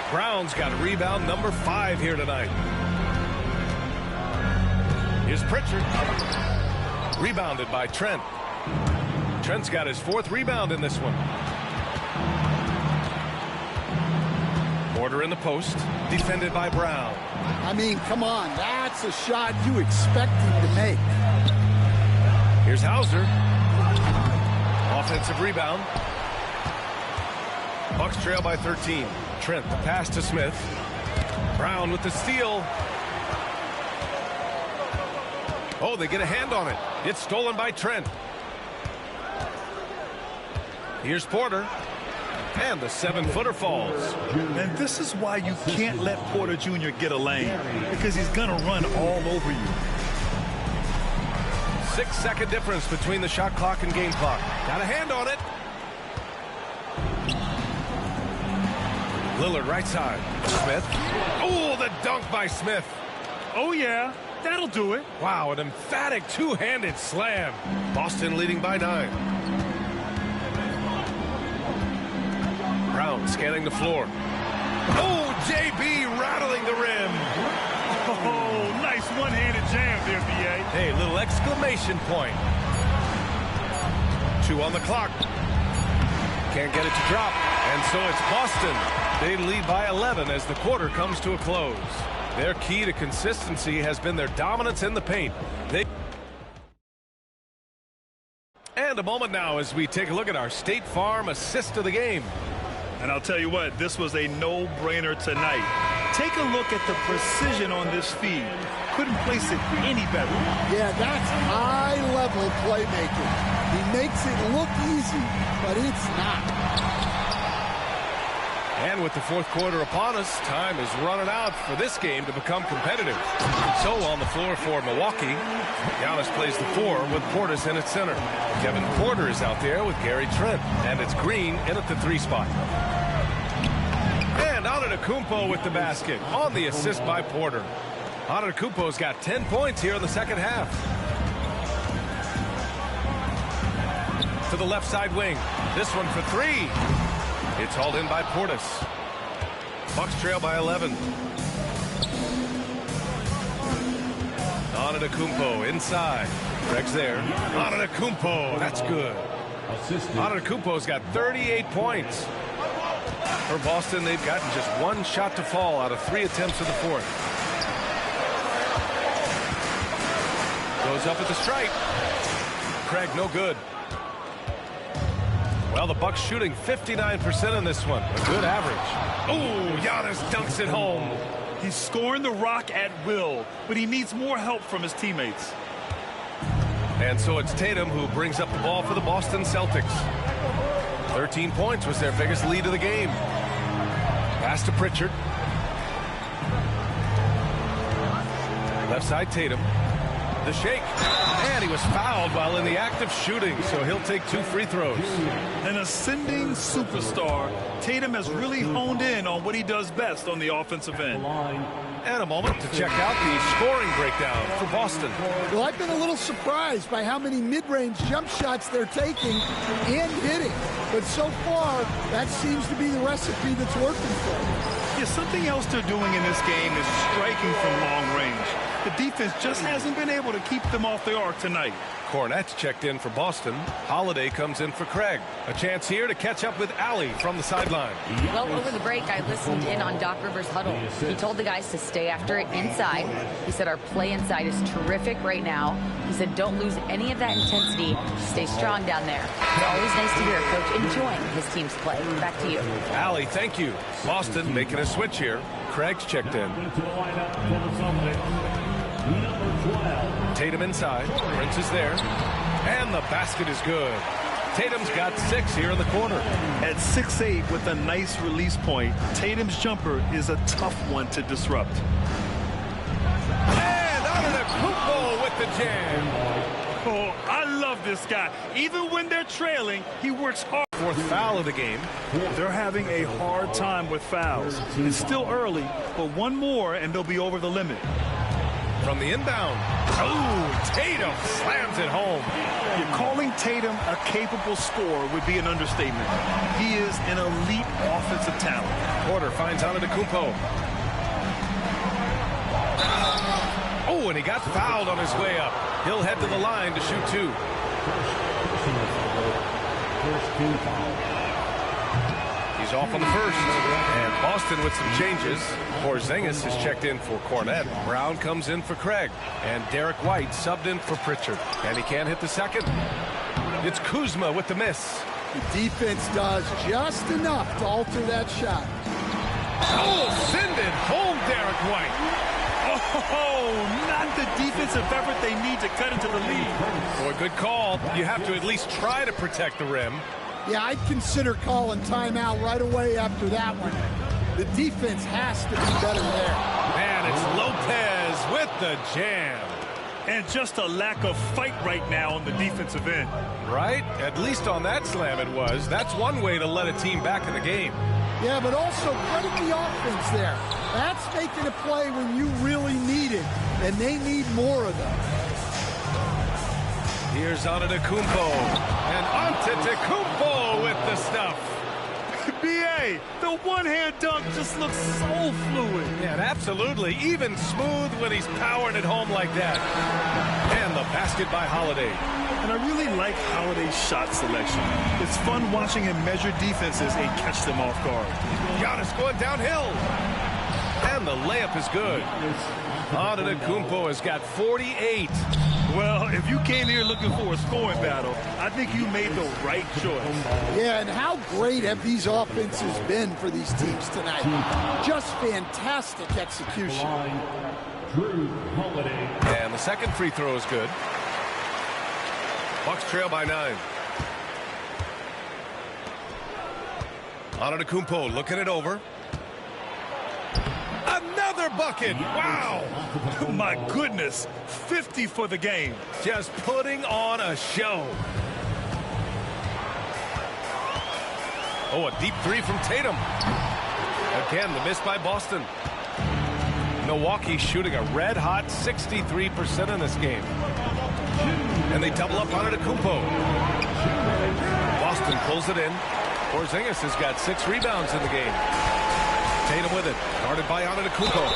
Brown's got rebound number 5 here tonight. Here's Pritchard. Rebounded by Trent. Trent's got his 4th rebound in this one. Porter in the post, defended by Brown. I mean, come on, that's a shot you expect him to make. Here's Hauser. Offensive rebound. Bucks trail by 13. Trent, the pass to Smith. Brown with the steal. Oh, they get a hand on it. It's stolen by Trent. Here's Porter. And the 7-footer falls. And this is why you can't let Porter Jr. get a lane, because he's going to run all over you. 6-second difference between the shot clock and game clock. Got a hand on it. Lillard right side. Smith. Oh, the dunk by Smith. Oh, yeah. That'll do it. Wow, an emphatic 2-handed slam. Boston leading by 9. Brown scanning the floor. Oh, JB rattling the rim. Oh, nice one-handed jam there, B.A. Hey, little exclamation point. 2 on the clock. Can't get it to drop. And so it's Boston. They lead by 11 as the quarter comes to a close. Their key to consistency has been their dominance in the paint. And a moment now as we take a look at our State Farm assist of the game. And I'll tell you what, this was a no-brainer tonight. Take a look at the precision on this feed. Couldn't place it any better. Yeah, that's high-level playmaking. He makes it look easy, but it's not. And with the 4th quarter upon us, time is running out for this game to become competitive. So on the floor for Milwaukee, Giannis plays the 4 with Portis in at center. Kevin Porter is out there with Gary Trent, and it's Green in at the 3 spot. And Antetokounmpo with the basket on the assist by Porter. Antetokounmpo's got 10 points here in the second half. To the left side wing. This one for 3. It's hauled in by Portis. Bucks trail by 11. Antetokounmpo inside. Craig's there. Antetokounmpo, that's good. Antetokounmpo's got 38 points. For Boston, they've gotten just 1 shot to fall out of 3 attempts in the fourth. Goes up at the stripe. Craig, no good. Well, the Bucks shooting 59% in this one. A good average. Ooh, Giannis dunks it home. He's scoring the rock at will, but he needs more help from his teammates. And so it's Tatum who brings up the ball for the Boston Celtics. 13 points was their biggest lead of the game. Pass to Pritchard. Left side Tatum. The shake. And he was fouled while in the act of shooting, so he'll take 2 free throws. An ascending superstar, Tatum has really honed in on what he does best on the offensive end. And a moment to check out the scoring breakdown for Boston. Well, I've been a little surprised by how many mid-range jump shots they're taking and hitting. But so far, that seems to be the recipe that's working for them. Yeah, something else they're doing in this game is striking from long range. The defense just hasn't been able to keep them off the arc tonight. Cornette's checked in for Boston. Holiday comes in for Craig. A chance here to catch up with Allie from the sideline. Well, over the break, I listened in on Doc Rivers' huddle. He told the guys to stay after it inside. He said our play inside is terrific right now. He said don't lose any of that intensity. Stay strong down there. It's always nice to hear a coach enjoying his team's play. Back to you. Allie, thank you. Boston making a switch here. Craig's checked in. Tatum inside. Prince is there. And the basket is good. Tatum's got 6 here in the corner. At 6'8" with a nice release point, Tatum's jumper is a tough one to disrupt. And Antetokounmpo with the jam. Oh, I love this guy. Even when they're trailing, he works hard. 4th foul of the game. They're having a hard time with fouls. It's still early, but one more and they'll be over the limit. From the inbound. Oh, Tatum slams it home. You're calling Tatum a capable scorer would be an understatement. He is an elite offensive talent. Porter finds Antetokounmpo. Oh, and he got fouled on his way up. He'll head to the line to shoot 2. He's off on the first. And Boston with some changes. Porzingis is checked in for Cornette. Brown comes in for Craig. And Derek White subbed in for Pritchard. And he can't hit the second. It's Kuzma with the miss. The defense does just enough to alter that shot. Oh, send it home, Derek White. Oh, not the defensive effort they need to cut into the lead. Boy, good call. You have to at least try to protect the rim. Yeah, I'd consider calling timeout right away after that one. The defense has to be better there. Man, it's Lopez with the jam. And just a lack of fight right now on the defensive end. Right? At least on that slam it was. That's one way to let a team back in the game. Yeah, but also credit the offense there. That's making a play when you really need it, and they need more of them. Here's Antetokounmpo. And Antetokounmpo with the stuff. B.A., the one-hand dunk just looks so fluid. Yeah, absolutely. Even smooth when he's powering it home like that. And the basket by Holiday. And I really like Holiday's shot selection. It's fun watching him measure defenses and catch them off guard. Giannis going downhill. And the layup is good. Antetokounmpo has got 48. Well, if you came here looking for a scoring battle, I think you made the right choice. Yeah, and how great have these offenses been for these teams tonight? Just fantastic execution. And the second free throw is good. Bucks trail by 9. Antetokounmpo looking it over. A Another bucket. Wow. My goodness. 50 for the game. Just putting on a show. Oh, a deep three from Tatum. Again, the miss by Boston. Milwaukee shooting a red-hot 63% in this game. And they double up on Antetokounmpo. Boston pulls it in. Porzingis has got 6 rebounds in the game. Tatum with it. Guarded by Antetokounmpo.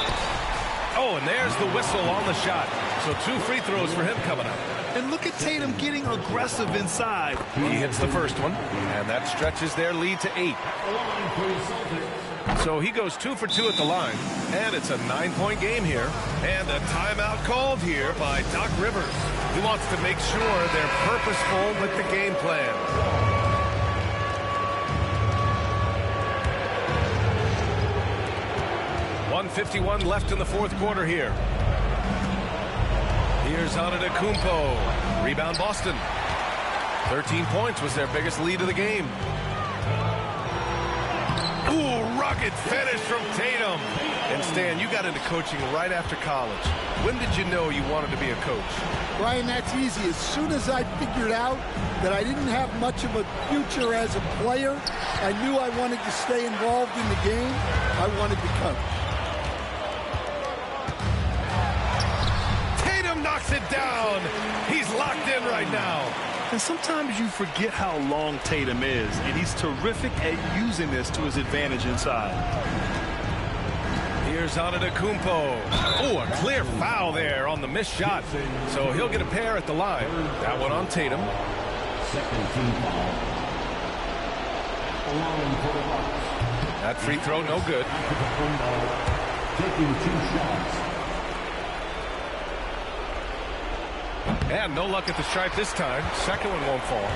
Oh, and there's the whistle on the shot. So 2 free throws for him coming up. And look at Tatum getting aggressive inside. He hits the first one, and that stretches their lead to 8. So he goes 2 for 2 at the line, and it's a 9-point game here. And a timeout called here by Doc Rivers. He wants to make sure they're purposeful with the game plan. .151 left in the fourth quarter here. Here's Antetokounmpo. Rebound Boston. 13 points was their biggest lead of the game. Ooh, rugged finish from Tatum. And Stan, you got into coaching right after college. When did you know you wanted to be a coach? Brian, that's easy. As soon as I figured out that I didn't have much of a future as a player, I knew I wanted to stay involved in the game. I wanted to coach. Knocks it down. He's locked in right now. And sometimes you forget how long Tatum is, and he's terrific at using this to his advantage inside. Here's Antetokounmpo. Oh, a clear foul there on the missed shot. So he'll get a pair at the line. That one on Tatum. Second team foul. That free throw no good. Taking 2 shots. And no luck at the stripe this time. Second one won't fall.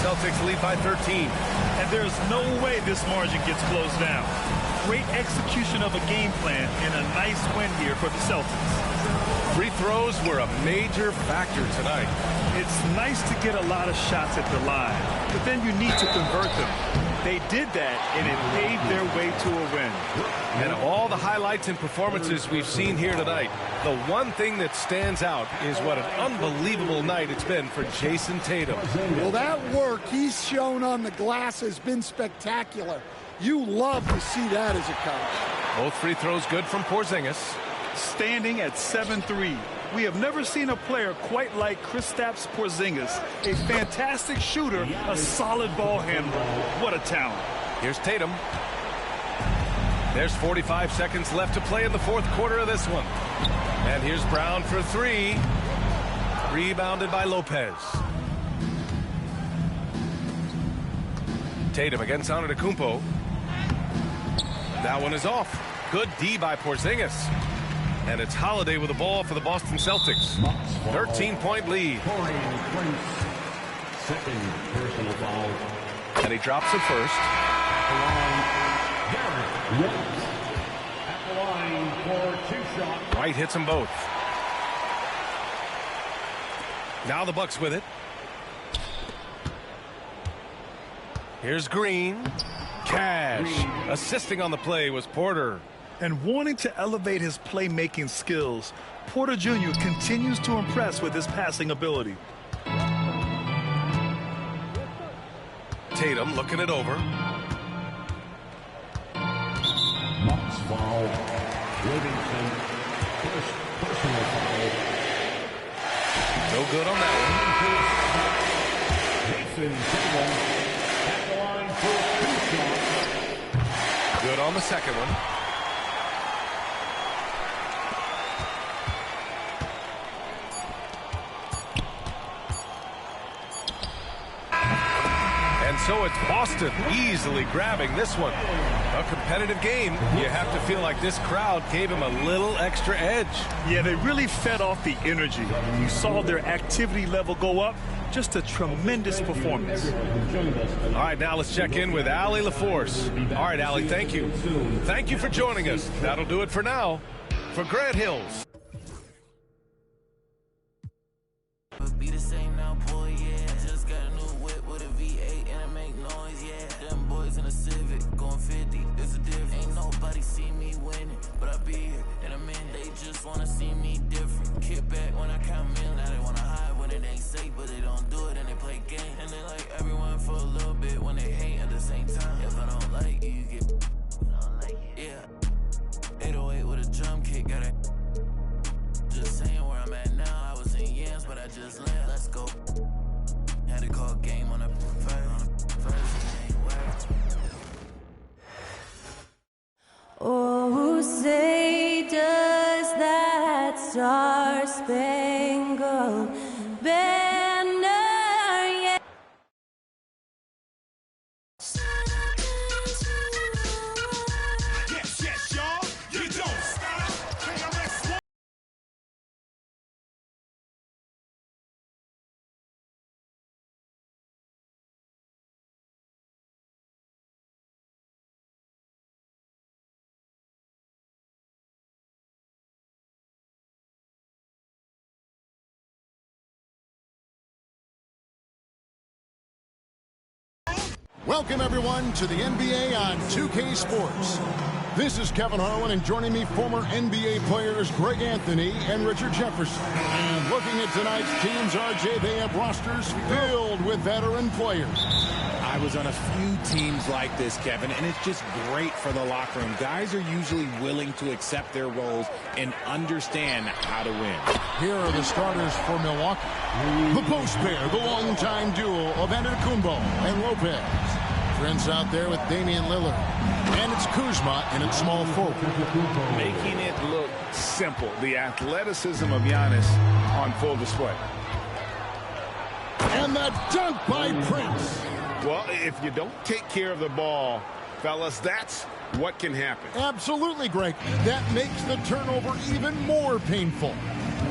Celtics lead by 13. And there's no way this margin gets closed down. Great execution of a game plan and a nice win here for the Celtics. Free throws were a major factor tonight. It's nice to get a lot of shots at the line, but then you need to convert them. They did that, and it paved their way to a win. And of all the highlights and performances we've seen here tonight, the one thing that stands out is what an unbelievable night it's been for Jason Tatum. Well, that work he's shown on the glass has been spectacular. You love to see that as a coach. Both free throws good from Porzingis. Standing at 7-3. We have never seen a player quite like Kristaps Porzingis. A fantastic shooter, a solid ball handler. What a talent. Here's Tatum. There's 45 seconds left to play in the fourth quarter of this one. And here's Brown for 3. Rebounded by Lopez. Tatum against Antetokounmpo. That one is off. Good D by Porzingis. And it's Holiday with the ball for the Boston Celtics. 13-point lead. Second personal foul. And he drops it first. At the line for 2 shots. White hits them both. Now the Bucks with it. Here's Green. Cash. Assisting on the play was Porter. And wanting to elevate his playmaking skills, Porter Jr. continues to impress with his passing ability. Tatum looking it over. Bucks foul. Livingston. First personal foul. No good on that Jason Tatum at the line for 2 shots. one. Good on the second one. So it's Boston easily grabbing this one. A competitive game. You have to feel like this crowd gave him a little extra edge. Yeah, they really fed off the energy. You saw their activity level go up. Just a tremendous performance. All right, now let's check in with Allie LaForce. All right, Allie, thank you. Thank you for joining us. That'll do it for now. For Grant Hills. Be the same now, boy, yeah. Just got a new whip with a V8 and it make noise, yeah. Them boys in a Civic going 50, it's a difference. Ain't nobody see me winning, but I be here in a minute. They just wanna see me different. Kick back when I count millions. Now they wanna hide when it ain't safe, but they don't do it and they play games. And they like everyone for a little bit when they hate at the same time. If I don't like you, you get. Yeah. 808 with a drum kick, got it. Just saying where I'm at now. I was in yams, but I just left. Let's go. Had to call game on the first. Oh, say does that star-spangled banner yet? Yes, yes, y'all. You don't stop. KRS-One. Welcome, everyone, to the NBA on 2K Sports. This is Kevin Harlan, and joining me, former NBA players Greg Anthony and Richard Jefferson. And looking at tonight's teams, RJ, they have rosters filled with veteran players. I was on a few teams like this, Kevin, and it's just great for the locker room. Guys are usually willing to accept their roles and understand how to win. Here are the starters for Milwaukee. The post pair, the longtime duo of Antetokounmpo and Lopez. Prince out there with Damian Lillard. And it's Kuzma in its small forward. Making it look simple. The athleticism of Giannis on full display. And the dunk by Prince. Well, if you don't take care of the ball, fellas, that's what can happen. Absolutely, Greg. That makes the turnover even more painful.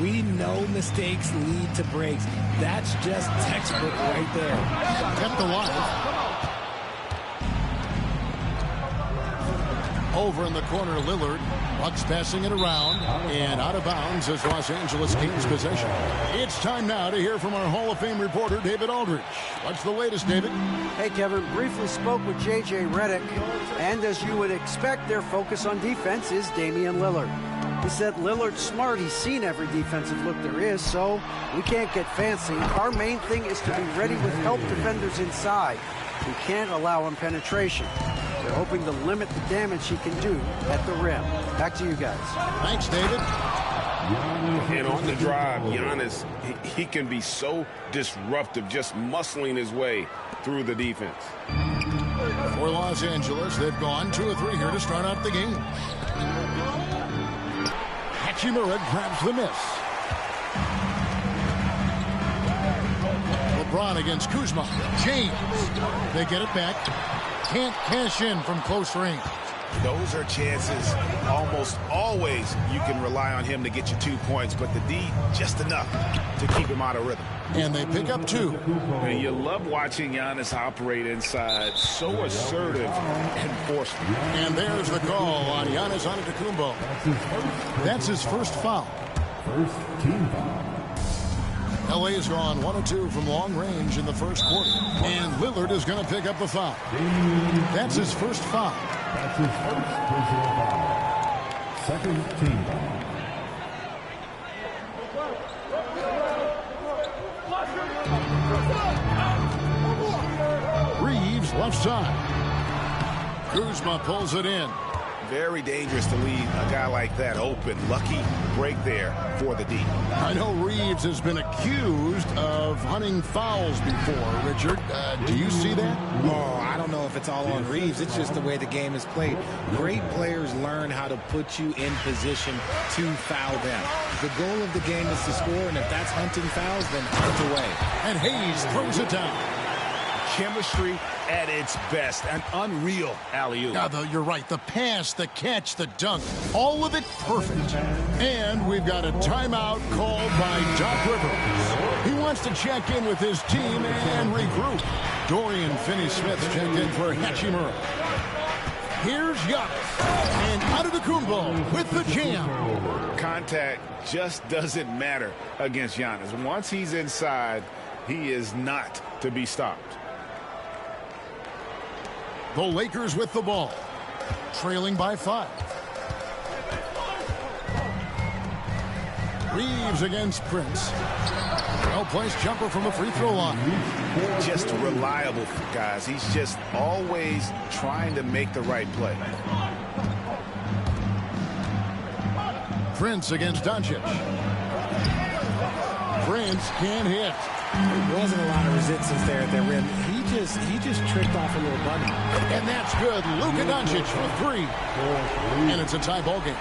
We know mistakes lead to breaks. That's just textbook right there. Kept alive. Over in the corner, Lillard. Bucks passing it around, and out of bounds as Los Angeles gains possession. It's time now to hear from our Hall of Fame reporter, David Aldridge. What's the latest, David? Hey, Kevin, briefly spoke with J.J. Redick, and as you would expect, their focus on defense is Damian Lillard. He said Lillard's smart. He's seen every defensive look there is, so we can't get fancy. Our main thing is to be ready with help defenders inside. We can't allow him penetration. They're hoping to limit the damage he can do at the rim. Back to you guys. Thanks, David. And on the drive, Giannis, he can be so disruptive, just muscling his way through the defense. For Los Angeles, they've gone 2 of 3 here to start out the game. Hachimura grabs the miss. LeBron against Kuzma. James. They get it back. Can't cash in from close range. Those are chances almost always you can rely on him to get you 2 points, but the D just enough to keep him out of rhythm. And they pick up 2. And you love watching Giannis operate inside. So assertive and forceful. And there's the call on Giannis Antetokounmpo. That's his first foul. First team foul. LA has gone 1 of 2 from long range in the first quarter. And Lillard is going to pick up the foul. That's his first foul. That's his first personal foul. Second team foul. Reeves left side. Kuzma pulls it in. Very dangerous to leave a guy like that open. Lucky break there for the D. I know Reeves has been accused of hunting fouls before, Richard. Do you see that? Oh, I don't know if it's all on Reeves. It's just the way the game is played. Great players learn how to put you in position to foul them. The goal of the game is to score, and if that's hunting fouls, then hunt away. And Hayes throws it down. Chemistry at its best. An unreal alley-oop. You're right. The pass, the catch, the dunk, all of it perfect. And we've got a timeout called by Doc Rivers. He wants to check in with his team and regroup. Dorian Finney-Smith checked in for Hachimura. Here's Giannis. And Antetokounmpo with the jam. Contact just doesn't matter against Giannis. Once he's inside, he is not to be stopped. The Lakers with the ball, trailing by 5. Reeves against Prince. Well-placed jumper from the free throw line. Just reliable, guys. He's just always trying to make the right play. Prince against Doncic. Prince can't hit. There wasn't a lot of resistance there at the rim. He just tricked off a little bunny. And that's good. Luka Doncic for three. And it's a tie ball game.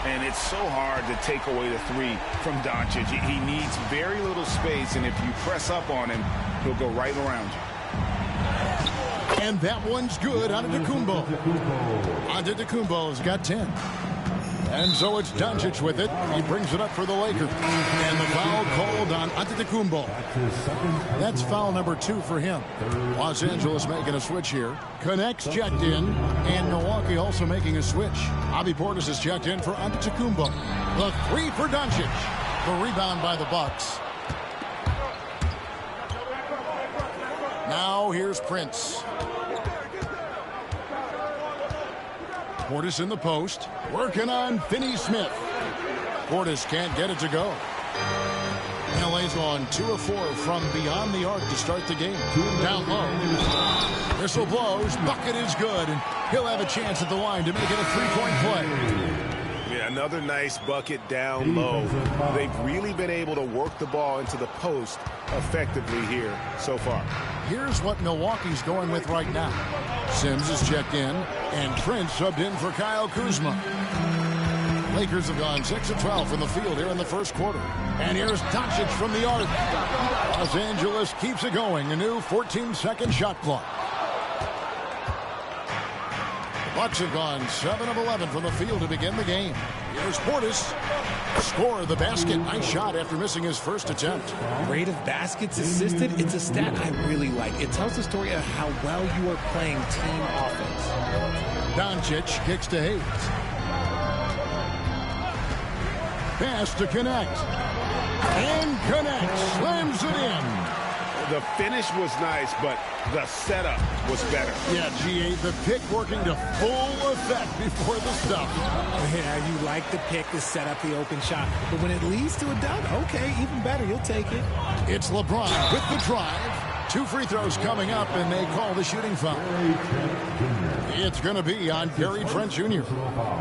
And it's so hard to take away the three from Doncic. He needs very little space, and if you press up on him, he'll go right around you. And that one's good. Antetokounmpo. Antetokounmpo's got 10. And so it's Doncic with it. He brings it up for the Lakers. And the foul called on Antetokounmpo. That's foul number 2 for him. Los Angeles making a switch here. Connects checked in. And Milwaukee also making a switch. Bobby Portis is checked in for Antetokounmpo. The 3 for Doncic. The rebound by the Bucks. Now here's Prince. Portis in the post, working on Finney-Smith. Portis can't get it to go. LA's on 2 of 4 from beyond the arc to start the game. Down low. Whistle blows, bucket is good, and he'll have a chance at the line to make it a three-point play. Yeah, another nice bucket down low. They've really been able to work the ball into the post effectively here so far. Here's what Milwaukee's going with right now. Sims is checked in, and Prince subbed in for Kyle Kuzma. Lakers have gone 6 of 12 from the field here in the first quarter. And here's Doncic from the arc. Los Angeles keeps it going. A new 14-second shot clock. The Bucks have gone 7 of 11 from the field to begin the game. Here's Portis. Score the basket. Nice shot after missing his first attempt. Rate of baskets assisted. It's a stat I really like. It tells the story of how well you are playing team offense. Doncic kicks to Hayes. Pass to Connect. And Connect slams it in. The finish was nice, but the setup was better. Yeah, G8, the pick working to full effect before the stuff. Yeah, you like the pick to set up the open shot. But when it leads to a dunk, okay, even better. You'll take it. It's LeBron with the drive. 2 free throws coming up, and they call the shooting foul. It's going to be on Gary Trent Jr.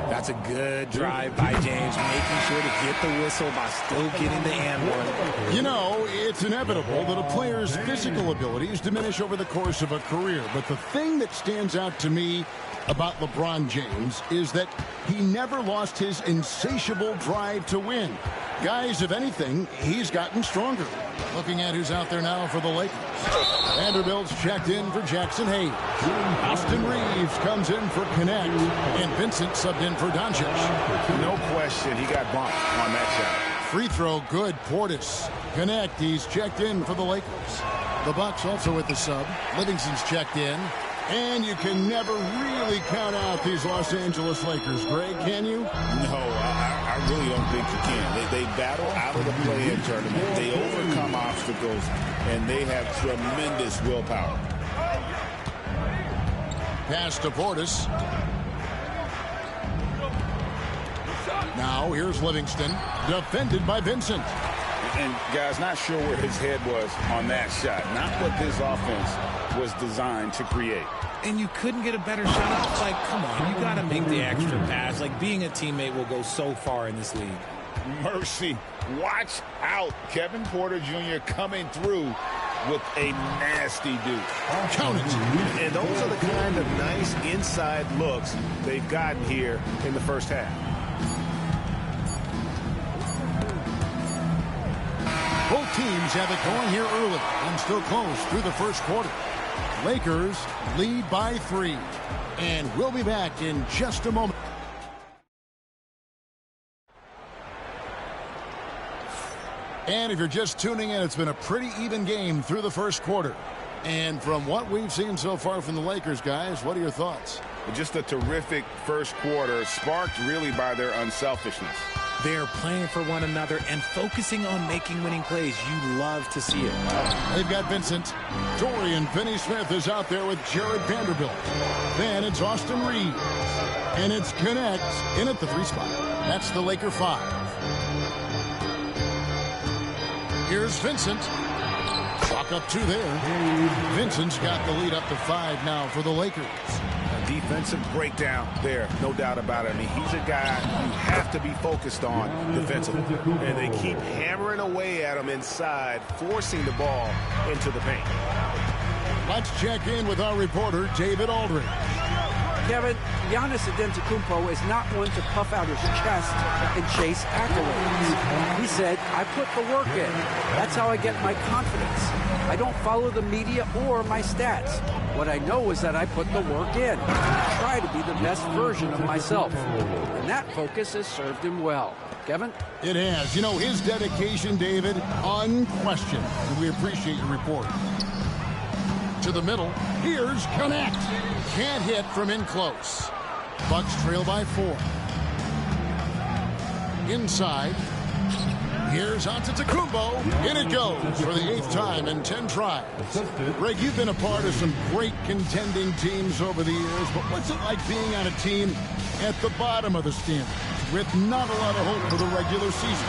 That's a good drive by James, making sure to get the whistle by still getting the and one. You know, it's inevitable that a player's physical abilities diminish over the course of a career. But the thing that stands out to me about LeBron James is that he never lost his insatiable drive to win. Guys, if anything, he's gotten stronger. Looking at who's out there now for the Lakers. Vanderbilt's checked in for Jackson Hayes. Austin Reeves comes in for Connect. And Vincent subbed in for Doncic. No question, he got bumped on that shot. Free throw good, Portis. Connect, he's checked in for the Lakers. The Bucks also with the sub. Livingston's checked in. And you can never really count out these Los Angeles Lakers, Greg, can you? No, I really don't think you can. They battle out of the play-in tournament. They overcome obstacles, and they have tremendous willpower. Pass to Portis. Now here's Livingston, defended by Vincent. And, guys, not sure where his head was on that shot. Not what this offense was designed to create. And you couldn't get a better shot. Like, come on, you got to make the extra pass. Like, being a teammate will go so far in this league. Mercy. Watch out. Kevin Porter Jr. coming through with a nasty dude. Count it. And those are the kind of nice inside looks they've gotten here in the first half. Both teams have it going here early and still close through the first quarter. Lakers lead by 3. And we'll be back in just a moment. And if you're just tuning in, it's been a pretty even game through the first quarter. And from what we've seen so far from the Lakers, guys, what are your thoughts? Just a terrific first quarter, sparked really by their unselfishness. They're playing for one another and focusing on making winning plays. You love to see it. They've got Vincent. Dorian Finney-Smith is out there with Jared Vanderbilt. Then it's Austin Reeves. And it's Connect in at the 3 spot. That's the Laker 5. Here's Vincent. Chalk up 2 there. Vincent's got the lead up to 5 now for the Lakers. A defensive breakdown there, no doubt about it. I mean, he's a guy you have to be focused on defensively. And they keep hammering away at him inside, forcing the ball into the paint. Let's check in with our reporter, David Aldridge. Kevin, Giannis Antetokounmpo is not one to puff out his chest and chase accolades. He said, I put the work in. That's how I get my confidence. I don't follow the media or my stats. What I know is that I put the work in. I try to be the best version of myself. And that focus has served him well. Kevin? It has. You know, his dedication, David, unquestioned. And we appreciate your report. To the middle. Here's Connect. Can't hit from in close. Bucks trail by 4. Inside. Here's Antetokounmpo. In it goes for the 8th time in 10 tries. Greg, you've been a part of some great contending teams over the years, but what's it like being on a team at the bottom of the standings with not a lot of hope for the regular season?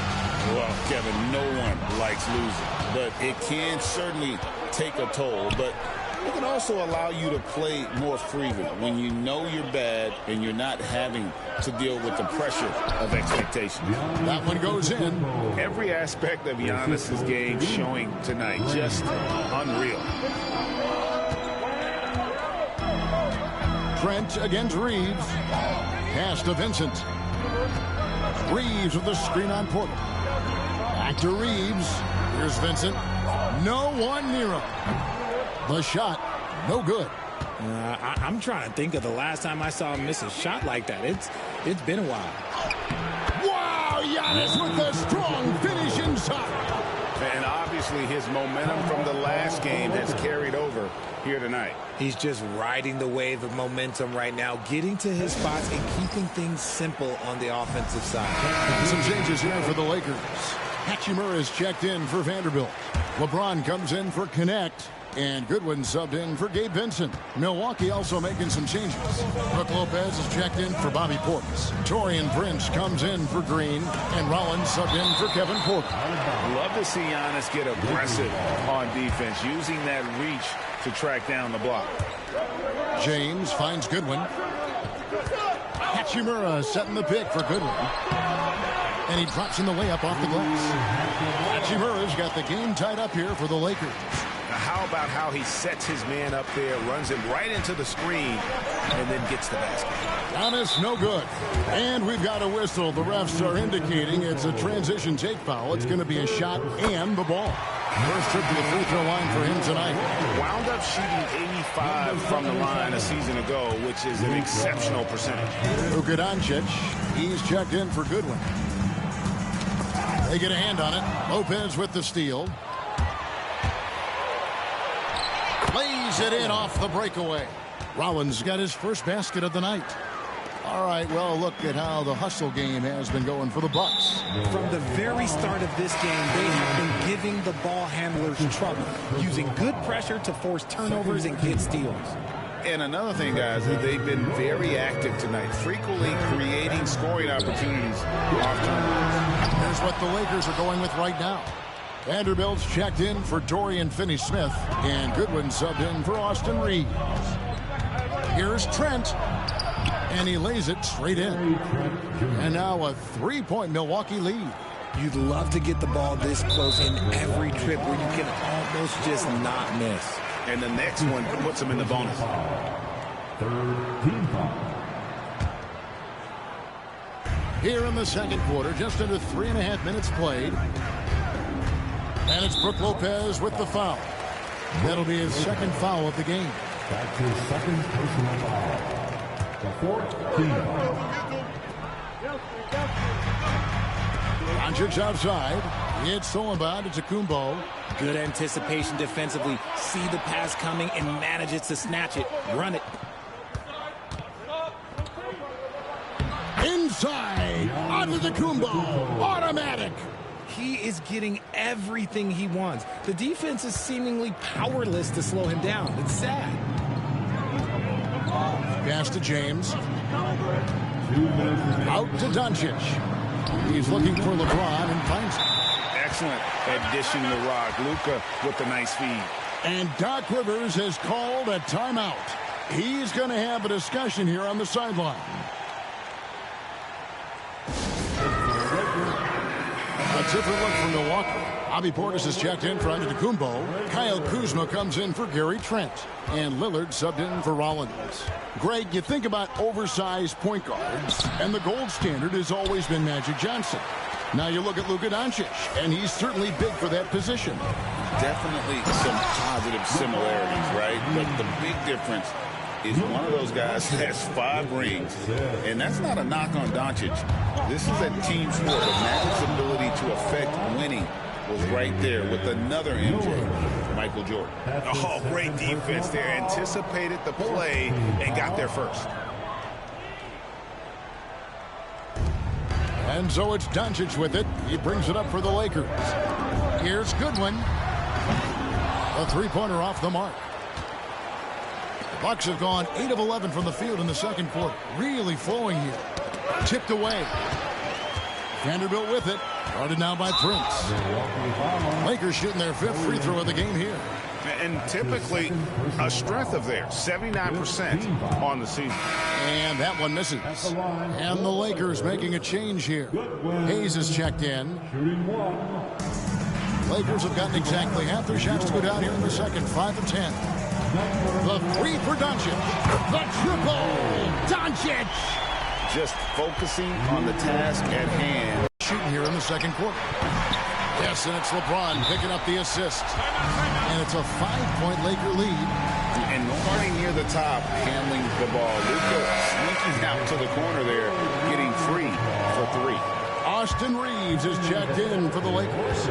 Well, Kevin, no one likes losing, but it can certainly take a toll. But it can also allow you to play more freely when you know you're bad and you're not having to deal with the pressure of expectations. That one goes in. Every aspect of Giannis's game showing tonight, just unreal. Trent against Reeves. Pass to Vincent. Reeves with the screen on Porter. Back to Reeves. Here's Vincent. No one near him. The shot, no good. I'm trying to think of the last time I saw him miss a shot like that. It's been a while. Wow, Giannis with a strong finish inside. And obviously his momentum from the last game has carried over here tonight. He's just riding the wave of momentum right now, getting to his spots and keeping things simple on the offensive side. Some changes here for the Lakers. Hachimura is checked in for Vanderbilt. LeBron comes in for Connect. And Goodwin subbed in for Gabe Vincent. Milwaukee also making some changes. Brook Lopez is checked in for Bobby Portis. Taurean Prince comes in for Green. And Rollins subbed in for Kevin Porter. Love to see Giannis get aggressive on defense, using that reach to track down the block. James finds Goodwin. Hachimura setting the pick for Goodwin. And he drops in the layup off the glass. Hachimura's got the game tied up here for the Lakers. Now how about how he sets his man up there, runs him right into the screen, and then gets the basket. Giannis, no good. And we've got a whistle. The refs are indicating it's a transition take foul. It's going to be a shot and the ball. First trip to the free throw line for him tonight. Wound up shooting 85 from the line a season ago, which is an exceptional percentage. Luka Doncic, he's checked in for Goodwin. They get a hand on it. Lopez with the steal. Lays it in off the breakaway. Rollins got his first basket of the night. All right, well, look at how the hustle game has been going for the Bucks. From the very start of this game, they have been giving the ball handlers trouble, using good pressure to force turnovers and get steals. And another thing, guys, is they've been very active tonight, frequently creating scoring opportunities off turnovers. Here's what the Lakers are going with right now. Vanderbilt's checked in for Dorian Finney-Smith, and Goodwin subbed in for Austin Reeves. Here's Trent, and he lays it straight in. And now a 3-point Milwaukee lead. You'd love to get the ball this close in every trip where you can almost just not miss. And the next one puts him in the bonus. Here in the second quarter, just under 3.5 minutes played. And it's Brook Lopez with the foul. That'll be his second foul of the game. That's his second personal foul. The fourth team. Doncic outside. It's stolen by Antetokounmpo. Good anticipation defensively. See the pass coming and manages to snatch it. Run it. Inside. Antetokounmpo. Automatic. He is getting everything he wants. The defense is seemingly powerless to slow him down. It's sad. Pass to James. Out to Doncic. He's looking for LeBron and finds him. excellent at dishing the rock. Luka with the nice feed. And Doc Rivers has called a timeout. He's going to have a discussion here on the sideline. A different look from Milwaukee. Bobby Portis is checked in for Antetokounmpo. Kyle Kuzma comes in for Gary Trent. And Lillard subbed in for Rollins. Greg, you think about oversized point guards, and the gold standard has always been Magic Johnson. Now you look at Luka Doncic, and he's certainly big for that position. Definitely some positive similarities, right? But the big difference is one of those guys has 5 rings, and that's not a knock on Doncic. This is a team sport. The Magic's ability to affect winning was right there with another MJ, Michael Jordan. Oh, great defense there. Anticipated the play and got there first. And so it's Doncic with it. He brings it up for the Lakers. Here's Goodwin. A three-pointer off the mark. The Bucks have gone 8 of 11 from the field in the second quarter. Really flowing here. Tipped away. Vanderbilt with it. Guarded now by Prince. Lakers shooting their 5th free throw of the game here. And typically a strength of theirs, 79% on the season. And that one misses. And the Lakers making a change here. Hayes is checked in. Lakers have gotten exactly half their shots to go down here in the second, 5 of 10. The 3 for Doncic. The triple. Doncic. Just focusing on the task at hand. Shooting here in the second quarter. Yes, and it's LeBron picking up the assist. And it's a 5-point Laker lead. And starting near the top, handling the ball. Luka slinking out to the corner there, getting free for 3. Austin Reeves is checked in for the Lakers.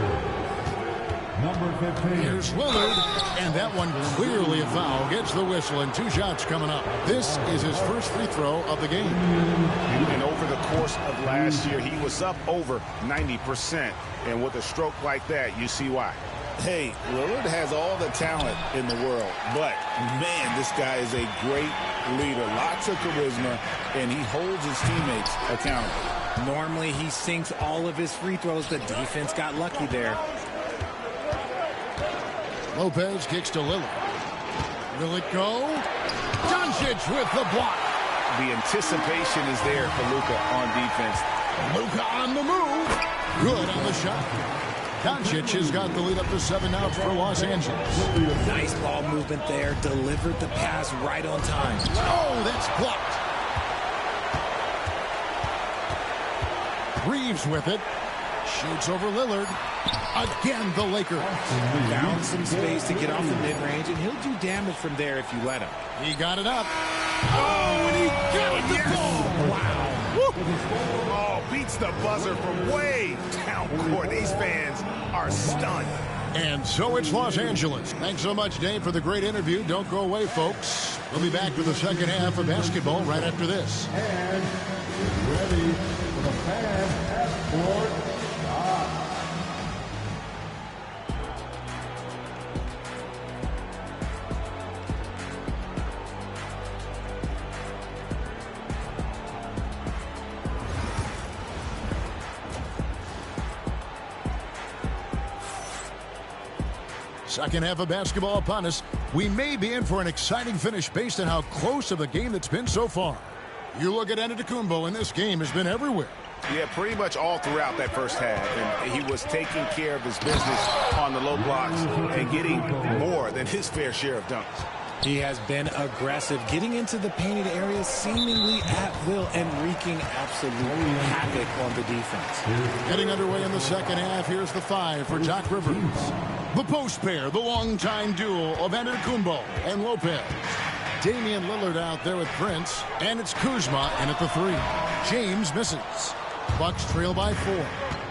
Here's Lillard, and that one clearly a foul. Gets the whistle, and 2 shots coming up. This is his first free throw of the game. And over the course of last year, he was up over 90%. And with a stroke like that, you see why. Hey, Lillard has all the talent in the world, but, man, this guy is a great leader. Lots of charisma, and he holds his teammates accountable. Normally, he sinks all of his free throws. The defense got lucky there. Lopez kicks to Lillard. Will it go? Doncic with the block. The anticipation is there for Luka on defense. Luka on the move. Good on the shot. Doncic has got the lead up to 7 now for Los Angeles. Nice ball movement there. Delivered the pass right on time. Oh, that's blocked. Reeves with it. Shoots over Lillard. Again, the Lakers. Found some space to get off the mid-range, and he'll do damage from there if you let him. He got it up. Oh, and he got it to go. Wow. Woo. Oh, beats the buzzer from way down court. These fans are stunned. And so it's Los Angeles. Thanks so much, Dave, for the great interview. Don't go away, folks. We'll be back for the second half of basketball right after this. And ready for the fan at court. Second half of basketball upon us. We may be in for an exciting finish based on how close of a game that's been so far. You look at Antetokounmpo, and this game has been everywhere. Yeah, pretty much all throughout that first half. And he was taking care of his business on the low blocks and getting more than his fair share of dunks. He has been aggressive, getting into the painted areas seemingly at will and wreaking absolute havoc on the defense. Getting underway in the second half. Here's the 5 for Doc Rivers. The post pair, the longtime duo of Antetokounmpo and Lopez. Damian Lillard out there with Prince, and it's Kuzma in at the 3. James misses. Bucks trail by 4.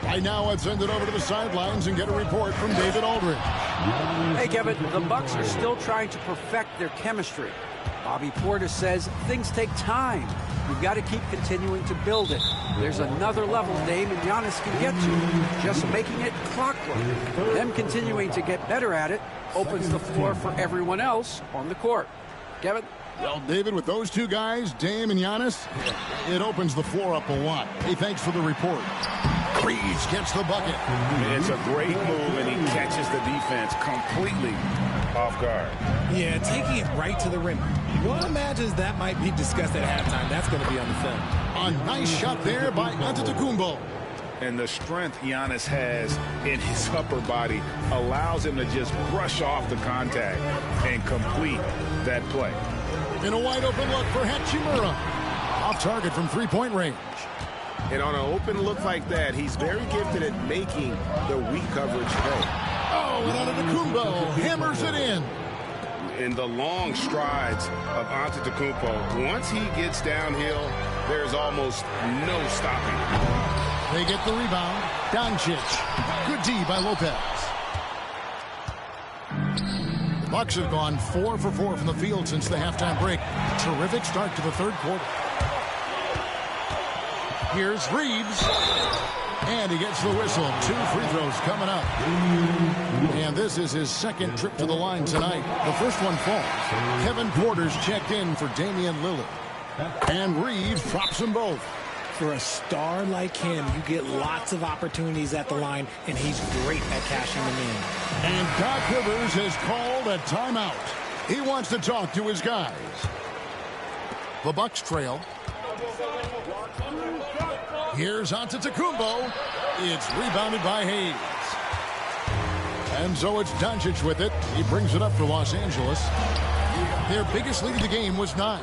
Right now, let's send it over to the sidelines and get a report from David Aldridge. Hey, Kevin, the Bucks are still trying to perfect their chemistry. Bobby Portis says things take time. You've got to keep continuing to build it. There's another level Dame and Giannis can get to, just making it clockwork. Them continuing to get better at it opens the floor for everyone else on the court. Kevin? Well, David, with those 2 guys, Dame and Giannis, it opens the floor up a lot. Hey, thanks for the report. Reeves gets the bucket. It's a great move, and he catches the defense completely off guard. Yeah, taking it right to the rim. One imagines that might be discussed at halftime. That's going to be on the film. A nice shot there by Antetokounmpo. And the strength Giannis has in his upper body allows him to just brush off the contact and complete that play. In a wide open look for Hachimura. Off target from three-point range. And on an open look like that, he's very gifted at making the weak coverage pay. Oh, and Antetokounmpo hammers it in. In the long strides of Antetokounmpo, once he gets downhill, there's almost no stopping. They get the rebound. Doncic. Good D by Lopez. The Bucks have gone 4 for 4 from the field since the halftime break. Terrific start to the third quarter. Here's Reeves. And he gets the whistle. 2 free throws coming up. And this is his second trip to the line tonight. The first one falls. Kevin Porter's checked in for Damian Lillard. And Reeves drops them both. For a star like him, you get lots of opportunities at the line, and he's great at cashing them in. And Doc Rivers has called a timeout. He wants to talk to his guys. The Bucks trail. Here's Antetokounmpo. It's rebounded by Hayes. And so it's Doncic with it. He brings it up for Los Angeles. Their biggest lead of the game was 9.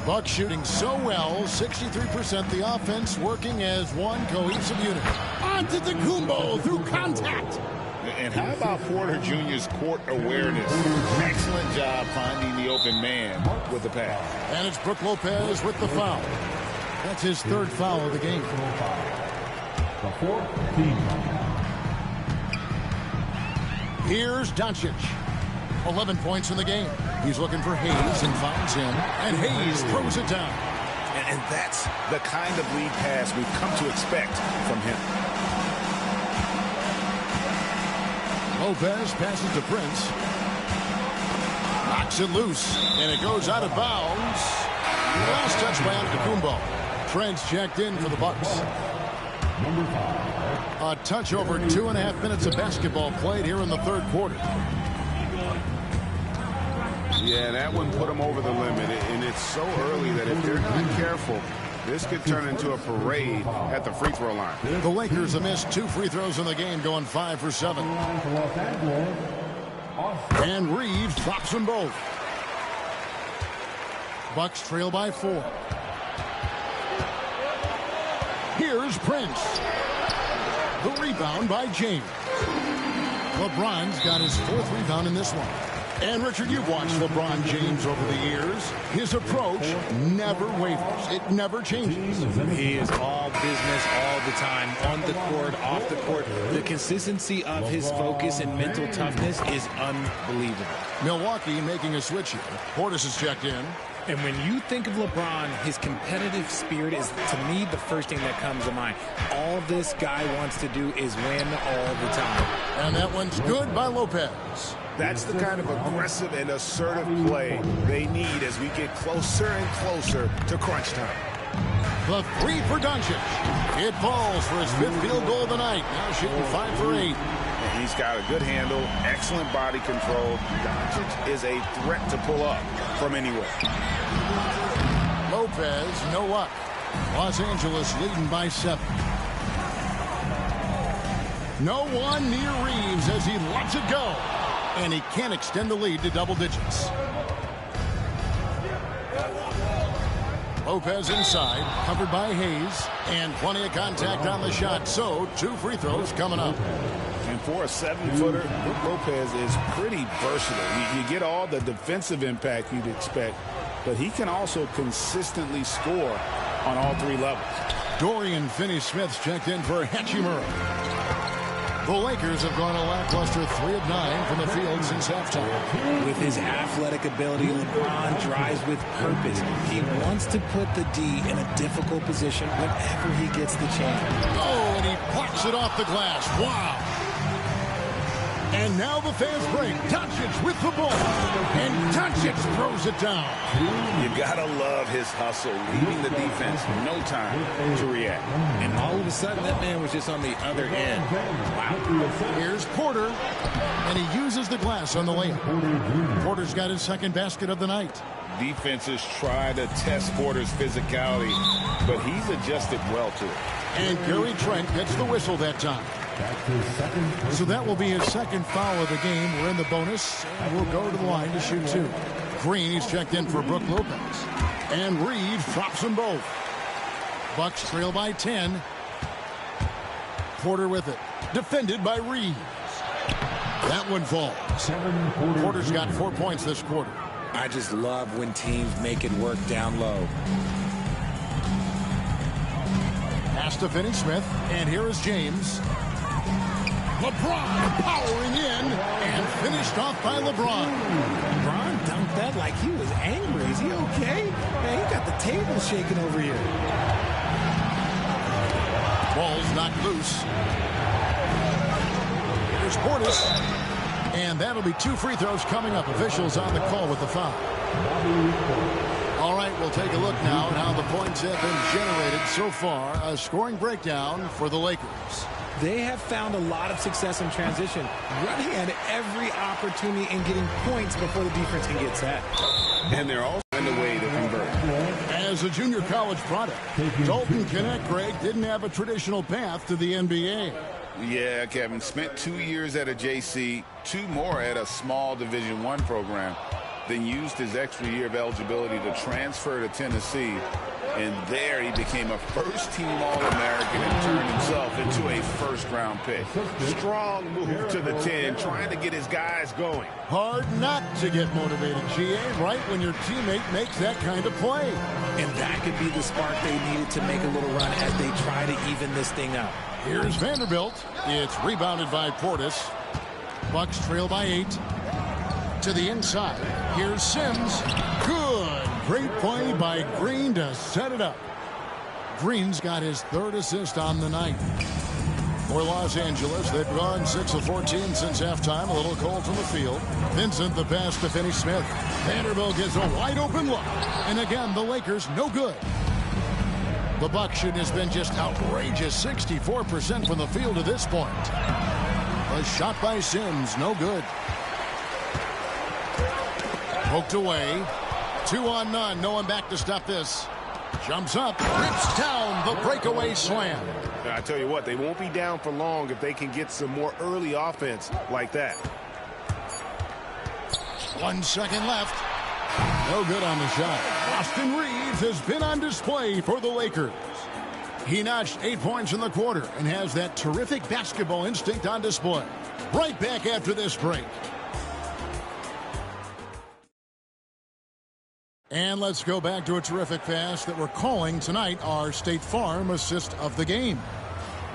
Bucks shooting so well, 63%. The offense working as one cohesive unit. Antetokounmpo through contact. And how about Porter Jr.'s court awareness? Excellent job finding the open man with the pass. And it's Brook Lopez with the foul. That's his third foul of the game. The fourth team. Here's Doncic. 11 points in the game. He's looking for Hayes and finds him. And Hayes throws it down. And that's the kind of lead pass we've come to expect from him. Lopez passes to Prince. Knocks it loose. And it goes out of bounds. Last touch by Antetokounmpo. Trent's checked in for the Bucks. A touch over 2.5 minutes of basketball played here in the third quarter. Yeah, that one put them over the limit, and it's so early that if they're not careful, this could turn into a parade at the free throw line. The Lakers have missed 2 free throws in the game, going 5 for 7. And Reeves drops them both. Bucks trail by 4. Here's Prince. The rebound by James. LeBron's got his 4th rebound in this one. And, Richard, you've watched LeBron James over the years. His approach never wavers. It never changes. He is all business all the time, on the court, off the court. The consistency of his focus and mental toughness is unbelievable. Milwaukee making a switch here. Portis is checked in. And when you think of LeBron, his competitive spirit is, to me, the first thing that comes to mind. All this guy wants to do is win all the time. And that one's good by Lopez. That's the kind of aggressive and assertive play they need as we get closer and closer to crunch time. The 3 for Doncic. It falls for his 5th field goal of the night. Now shooting 5 for 8. And he's got a good handle, excellent body control. Doncic is a threat to pull up from anywhere. Lopez, no luck. Los Angeles leading by 7. No one near Reeves as he lets it go. And he can't extend the lead to double digits. Lopez inside, covered by Hayes, and plenty of contact on the shot. So 2 free throws coming up. And for a 7-footer, Brook Lopez is pretty versatile. You get all the defensive impact you'd expect, but he can also consistently score on all 3 levels. Dorian Finney-Smith's checked in for Hachimura. The Lakers have gone a lackluster 3 of 9 from the field since halftime. With his athletic ability, LeBron drives with purpose. He wants to put the D in a difficult position whenever he gets the chance. Oh, and he plucks it off the glass. Wow. And now the fast break. Doncic with the ball. And Doncic throws it down. You gotta love his hustle, leaving the defense no time to react. And all of a sudden, that man was just on the other end. Wow. Here's Porter. And he uses the glass on the layup. Porter's got his second basket of the night. Defenses try to test Porter's physicality, but he's adjusted well to it. And Gary Trent gets the whistle that time. So that will be his second foul of the game. We're in the bonus, and we'll go to the line to shoot two. Green, he's checked in for Brook Lopez. And Reed drops them both. Bucks trail by 10. Porter with it. Defended by Reed. That one falls. Porter's got 4 points this quarter. I just love when teams make it work down low. Pass to Finney-Smith, and here is James. LeBron powering in, and finished off by LeBron. LeBron dunked that like he was angry. Is he okay? Man, he got the table shaking over here. Ball's knocked loose. Here's Portis. And that'll be 2 free throws coming up. Officials on the call with the foul. All right, we'll take a look now at how the points have been generated so far. A scoring breakdown for the Lakers. They have found a lot of success in transition, running at every opportunity and getting points before the defense can get set. And they're also in the way to convert. As a junior college product, Dalton Knecht, Greg, didn't have a traditional path to the NBA. Yeah, Kevin, spent 2 years at a JC, 2 more at a small Division I program, then used his extra year of eligibility to transfer to Tennessee. And there he became a first-team All-American and turned himself into a first-round pick. Strong move to the 10, trying to get his guys going. Hard not to get motivated, GA, right when your teammate makes that kind of play. And that could be the spark they needed to make a little run as they try to even this thing up. Here's Vanderbilt. It's rebounded by Portis. Bucks trail by 8. To the inside. Here's Sims. Good. Great play by Green to set it up. Green's got his 3rd assist on the night. For Los Angeles, they've gone 6 of 14 since halftime. A little cold from the field. Vincent the pass to Finney-Smith. Vanderbilt gets a wide open look. And again, the Lakers no good. The Bucks shooting has been just outrageous. 64% from the field to this point. A shot by Sims, no good. Poked away. 2 on none. No one back to stop this. Jumps up. Rips down the breakaway slam. I tell you what, they won't be down for long if they can get some more early offense like that. 1 second left. No good on the shot. Austin Reeves has been on display for the Lakers. He notched 8 points in the quarter and has that terrific basketball instinct on display. Right back after this break. And let's go back to a terrific pass that we're calling tonight our State Farm assist of the game.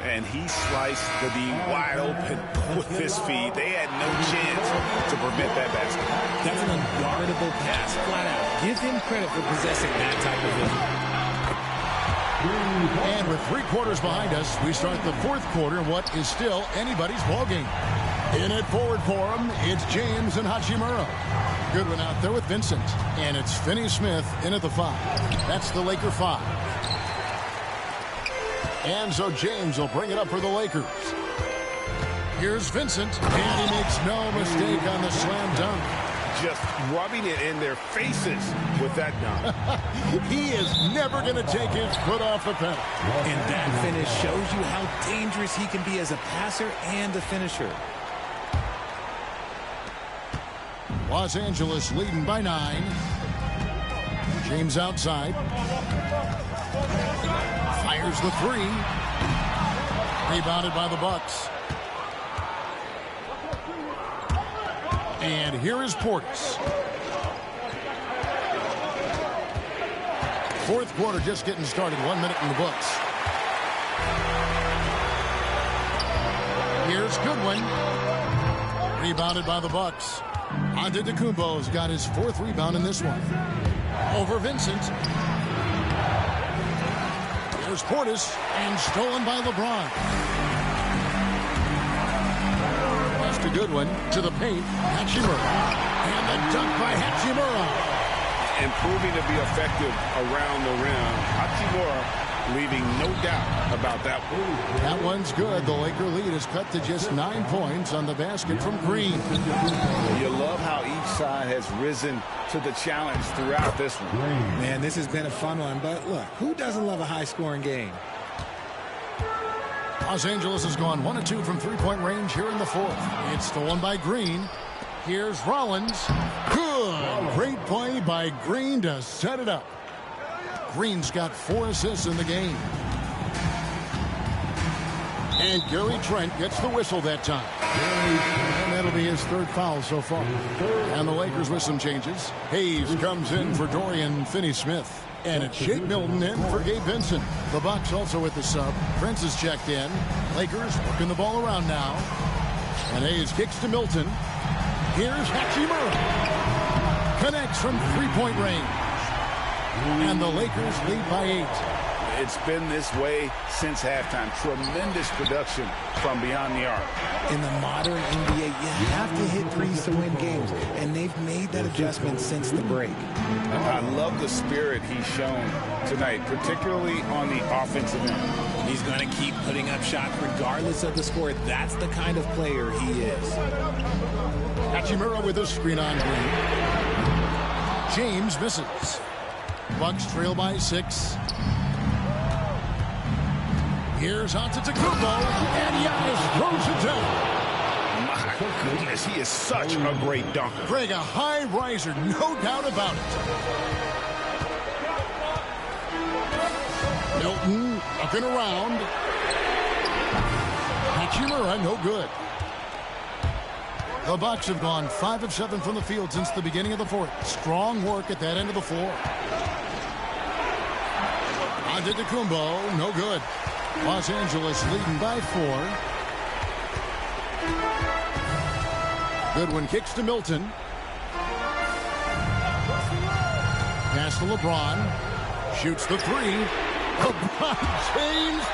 And he sliced the D wide open with his feet. They had no chance to prevent that basket. That's an unguardable pass, flat out. Give him credit for possessing that type of vision. And with 3 quarters behind us, we start the 4th quarter in what is still anybody's ballgame. In it forward for him, it's James and Hachimura. Goodwin out there with Vincent. And it's Finney-Smith in at the 5. That's the Laker 5. And so James will bring it up for the Lakers. Here's Vincent, and he makes no mistake on the slam dunk. Just rubbing it in their faces with that dunk. He is never going to take his foot off the pedal. And that finish shows you how dangerous he can be as a passer and a finisher. Los Angeles leading by 9. James outside. Fires the 3. Rebounded by the Bucks. And here is Portis. 4th quarter just getting started. 1 minute in the books. Here's Goodwin. Rebounded by the Bucks. Antetokounmpo's got his 4th rebound in this one. Over Vincent. Here's Portis, and stolen by LeBron. Pass to a good one to the paint. Hachimura. And the dunk by Hachimura. Improving to be effective around the rim. Hachimura leaving no doubt about that one. That one's good. The Laker lead is cut to just 9 points on the basket from Green. You love how each side has risen to the challenge throughout this one. Man, this has been a fun one. But look, who doesn't love a high-scoring game? Los Angeles has gone 1 of 2 from three-point range here in the fourth. It's stolen by Green. Here's Rollins. Good. Great play by Green to set it up. Green's got 4 assists in the game. And Gary Trent gets the whistle that time. And that'll be his 3rd foul so far. And the Lakers with some changes. Hayes comes in for Dorian Finney-Smith. And it's Shake Milton in for Gabe Vincent. The Bucks also with the sub. Prince is checked in. Lakers working the ball around now. And Hayes kicks to Milton. Here's Hachimura. Connects from three-point range. And the Lakers lead by 8. It's been this way since halftime. Tremendous production from beyond the arc. In the modern NBA, you have to hit threes to win games, and they've made that adjustment since the break. I love the spirit he's shown tonight, particularly on the offensive end. He's going to keep putting up shots regardless of the score. That's the kind of player he is. Hachimura with a screen on Green. James misses. Bucks trail by 6. Here's Antetokounmpo, and Giannis throws it down. My goodness, he is such a great dunker. Greg, a high riser, no doubt about it. Milton looking around. Hachimura, no good. The Bucks have gone 5 of 7 from the field since the beginning of the fourth. Strong work at that end of the floor. Antetokounmpo, no good. Los Angeles leading by 4. Goodwin kicks to Milton. Pass to LeBron. Shoots the 3. LeBron James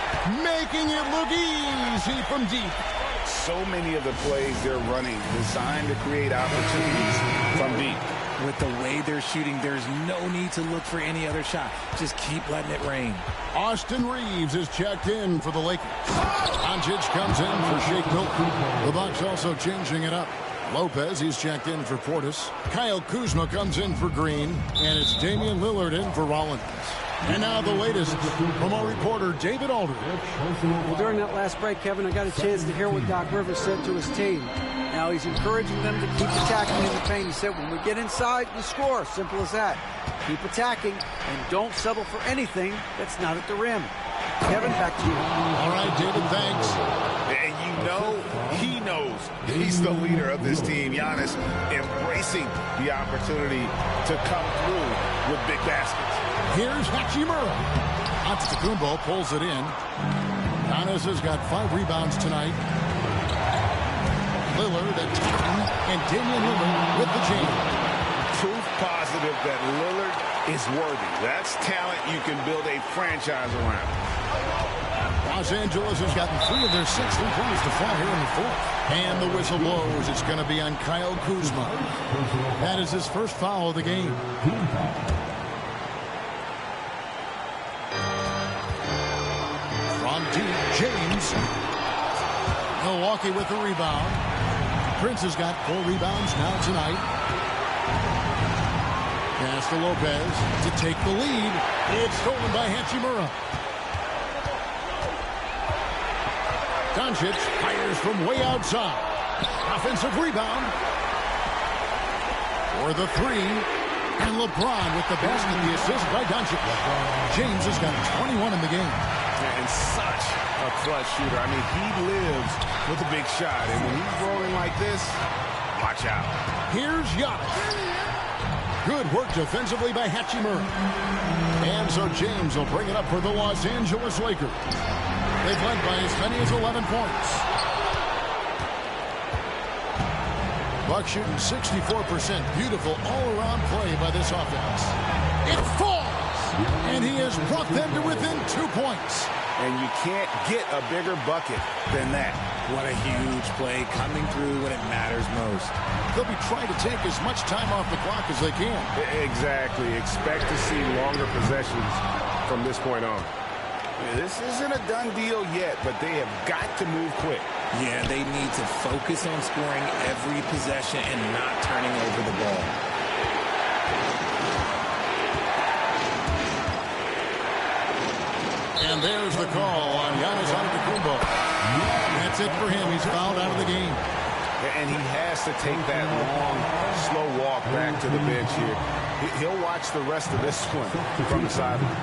making it look easy from deep. So many of the plays they're running designed to create opportunities from deep. With the way they're shooting, there's no need to look for any other shot. Just keep letting it rain. Austin Reeves is checked in for the Lakers. Doncic comes in for Shake Milton. The Bucks also changing it up. Lopez, he's checked in for Portis. Kyle Kuzma comes in for Green. And it's Damian Lillard in for Rollins. And now the latest from our reporter, David Aldridge. Well, during that last break, Kevin, I got a chance to hear what Doc Rivers said to his team. Now he's encouraging them to keep attacking in the paint. He said, when we get inside, we score. Simple as that. Keep attacking and don't settle for anything that's not at the rim. Kevin, back to you. All right, David, thanks. And you know, he knows he's the leader of this team. Giannis embracing the opportunity to come through with big baskets. Here's Hachimura. Antetokounmpo pulls it in. Giannis has got 5 rebounds tonight. Lillard at 10, and Damian Lillard with the jam. Proof positive that Lillard is worthy. That's talent you can build a franchise around. Los Angeles has gotten 3 of their 6 3-pointers to fall here in the fourth. And the whistle blows. It's going to be on Kyle Kuzma. That is his first foul of the game. From deep, James. Milwaukee with the rebound. Prince has got 4 rebounds now tonight. Pass to Lopez to take the lead. It's stolen by Hachimura. Doncic fires from way outside. Offensive rebound. For the 3. And LeBron with the basket, the assist by Doncic. James has got 21 in the game. And such a clutch shooter. I mean, he lives with a big shot. And when he's rolling like this, watch out. Here's Giannis. Good work defensively by Hachimura. And so James will bring it up for the Los Angeles Lakers. They've led by as many as 11 points. Bucks shooting 64%. Beautiful all-around play by this offense. It falls! And he has brought them to within 2 points. And you can't get a bigger bucket than that. What a huge play coming through when it matters most. They'll be trying to take as much time off the clock as they can. Exactly. Expect to see longer possessions from this point on. This isn't a done deal yet, but they have got to move quick. Yeah, they need to focus on scoring every possession and not turning over the ball. And there's the call on Giannis Antetokounmpo. That's it for him. He's fouled out of the game. And he has to take that long, slow walk back to the bench here. He'll watch the rest of this one from the sideline.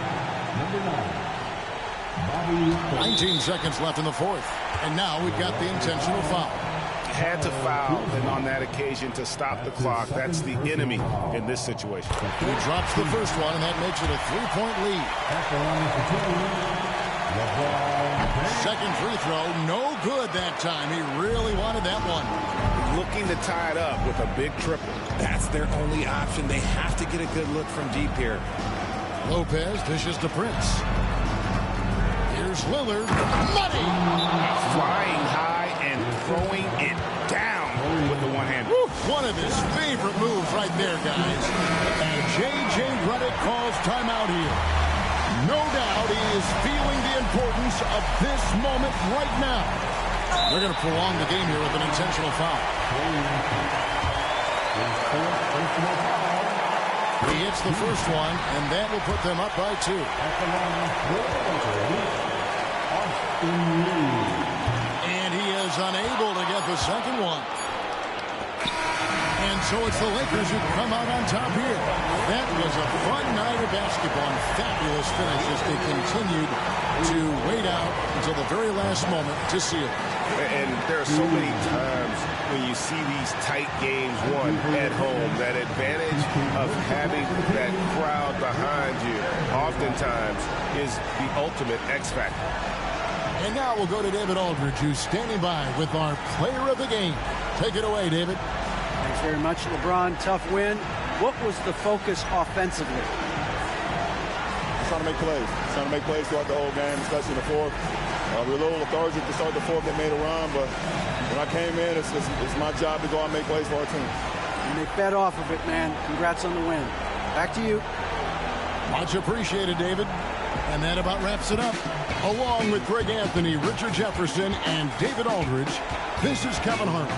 19 seconds left in the fourth. And now we've got the intentional foul. Had to foul, and on that occasion to stop the clock. That's the enemy in this situation. He drops the first one, and that makes it a 3-point lead. Second free throw, no good that time. He really wanted that one. Looking to tie it up with a big triple. That's their only option. They have to get a good look from deep here. Lopez dishes to Prince. Here's Lillard. Money! Flying high and throwing it down with the one hand. One of his favorite moves right there, guys. And J.J. Redick calls timeout here. No doubt he is feeling the importance of this moment right now. They're going to prolong the game here with an intentional foul. He hits the first one, and that will put them up by 2. And he is unable to get the second one. And so it's the Lakers who come out on top here. That was a fun night of basketball and fabulous finish as they continued to wait out until the very last moment to seal. And there are so many times when you see these tight games won at home, that advantage of having that crowd behind you oftentimes is the ultimate X factor. And now we'll go to David Aldridge, who's standing by with our player of the game. Take it away, David. Thanks very much, LeBron. Tough win. What was the focus offensively? Trying to make plays. Trying to make plays throughout the whole game, especially in the fourth. We were a little lethargic to start the fourth. They made a run, but when I came in, it's my job to go out and make plays for our team. And they fed off of it, man. Congrats on the win. Back to you. Much appreciated, David. And that about wraps it up. Along with Greg Anthony, Richard Jefferson, and David Aldridge, this is Kevin Harlan.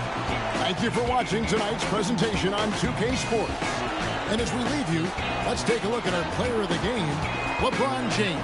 Thank you for watching tonight's presentation on 2K Sports. And as we leave you, let's take a look at our player of the game, LeBron James.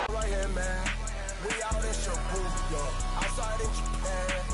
Right here, man. We out in Shabu, yo. Outside in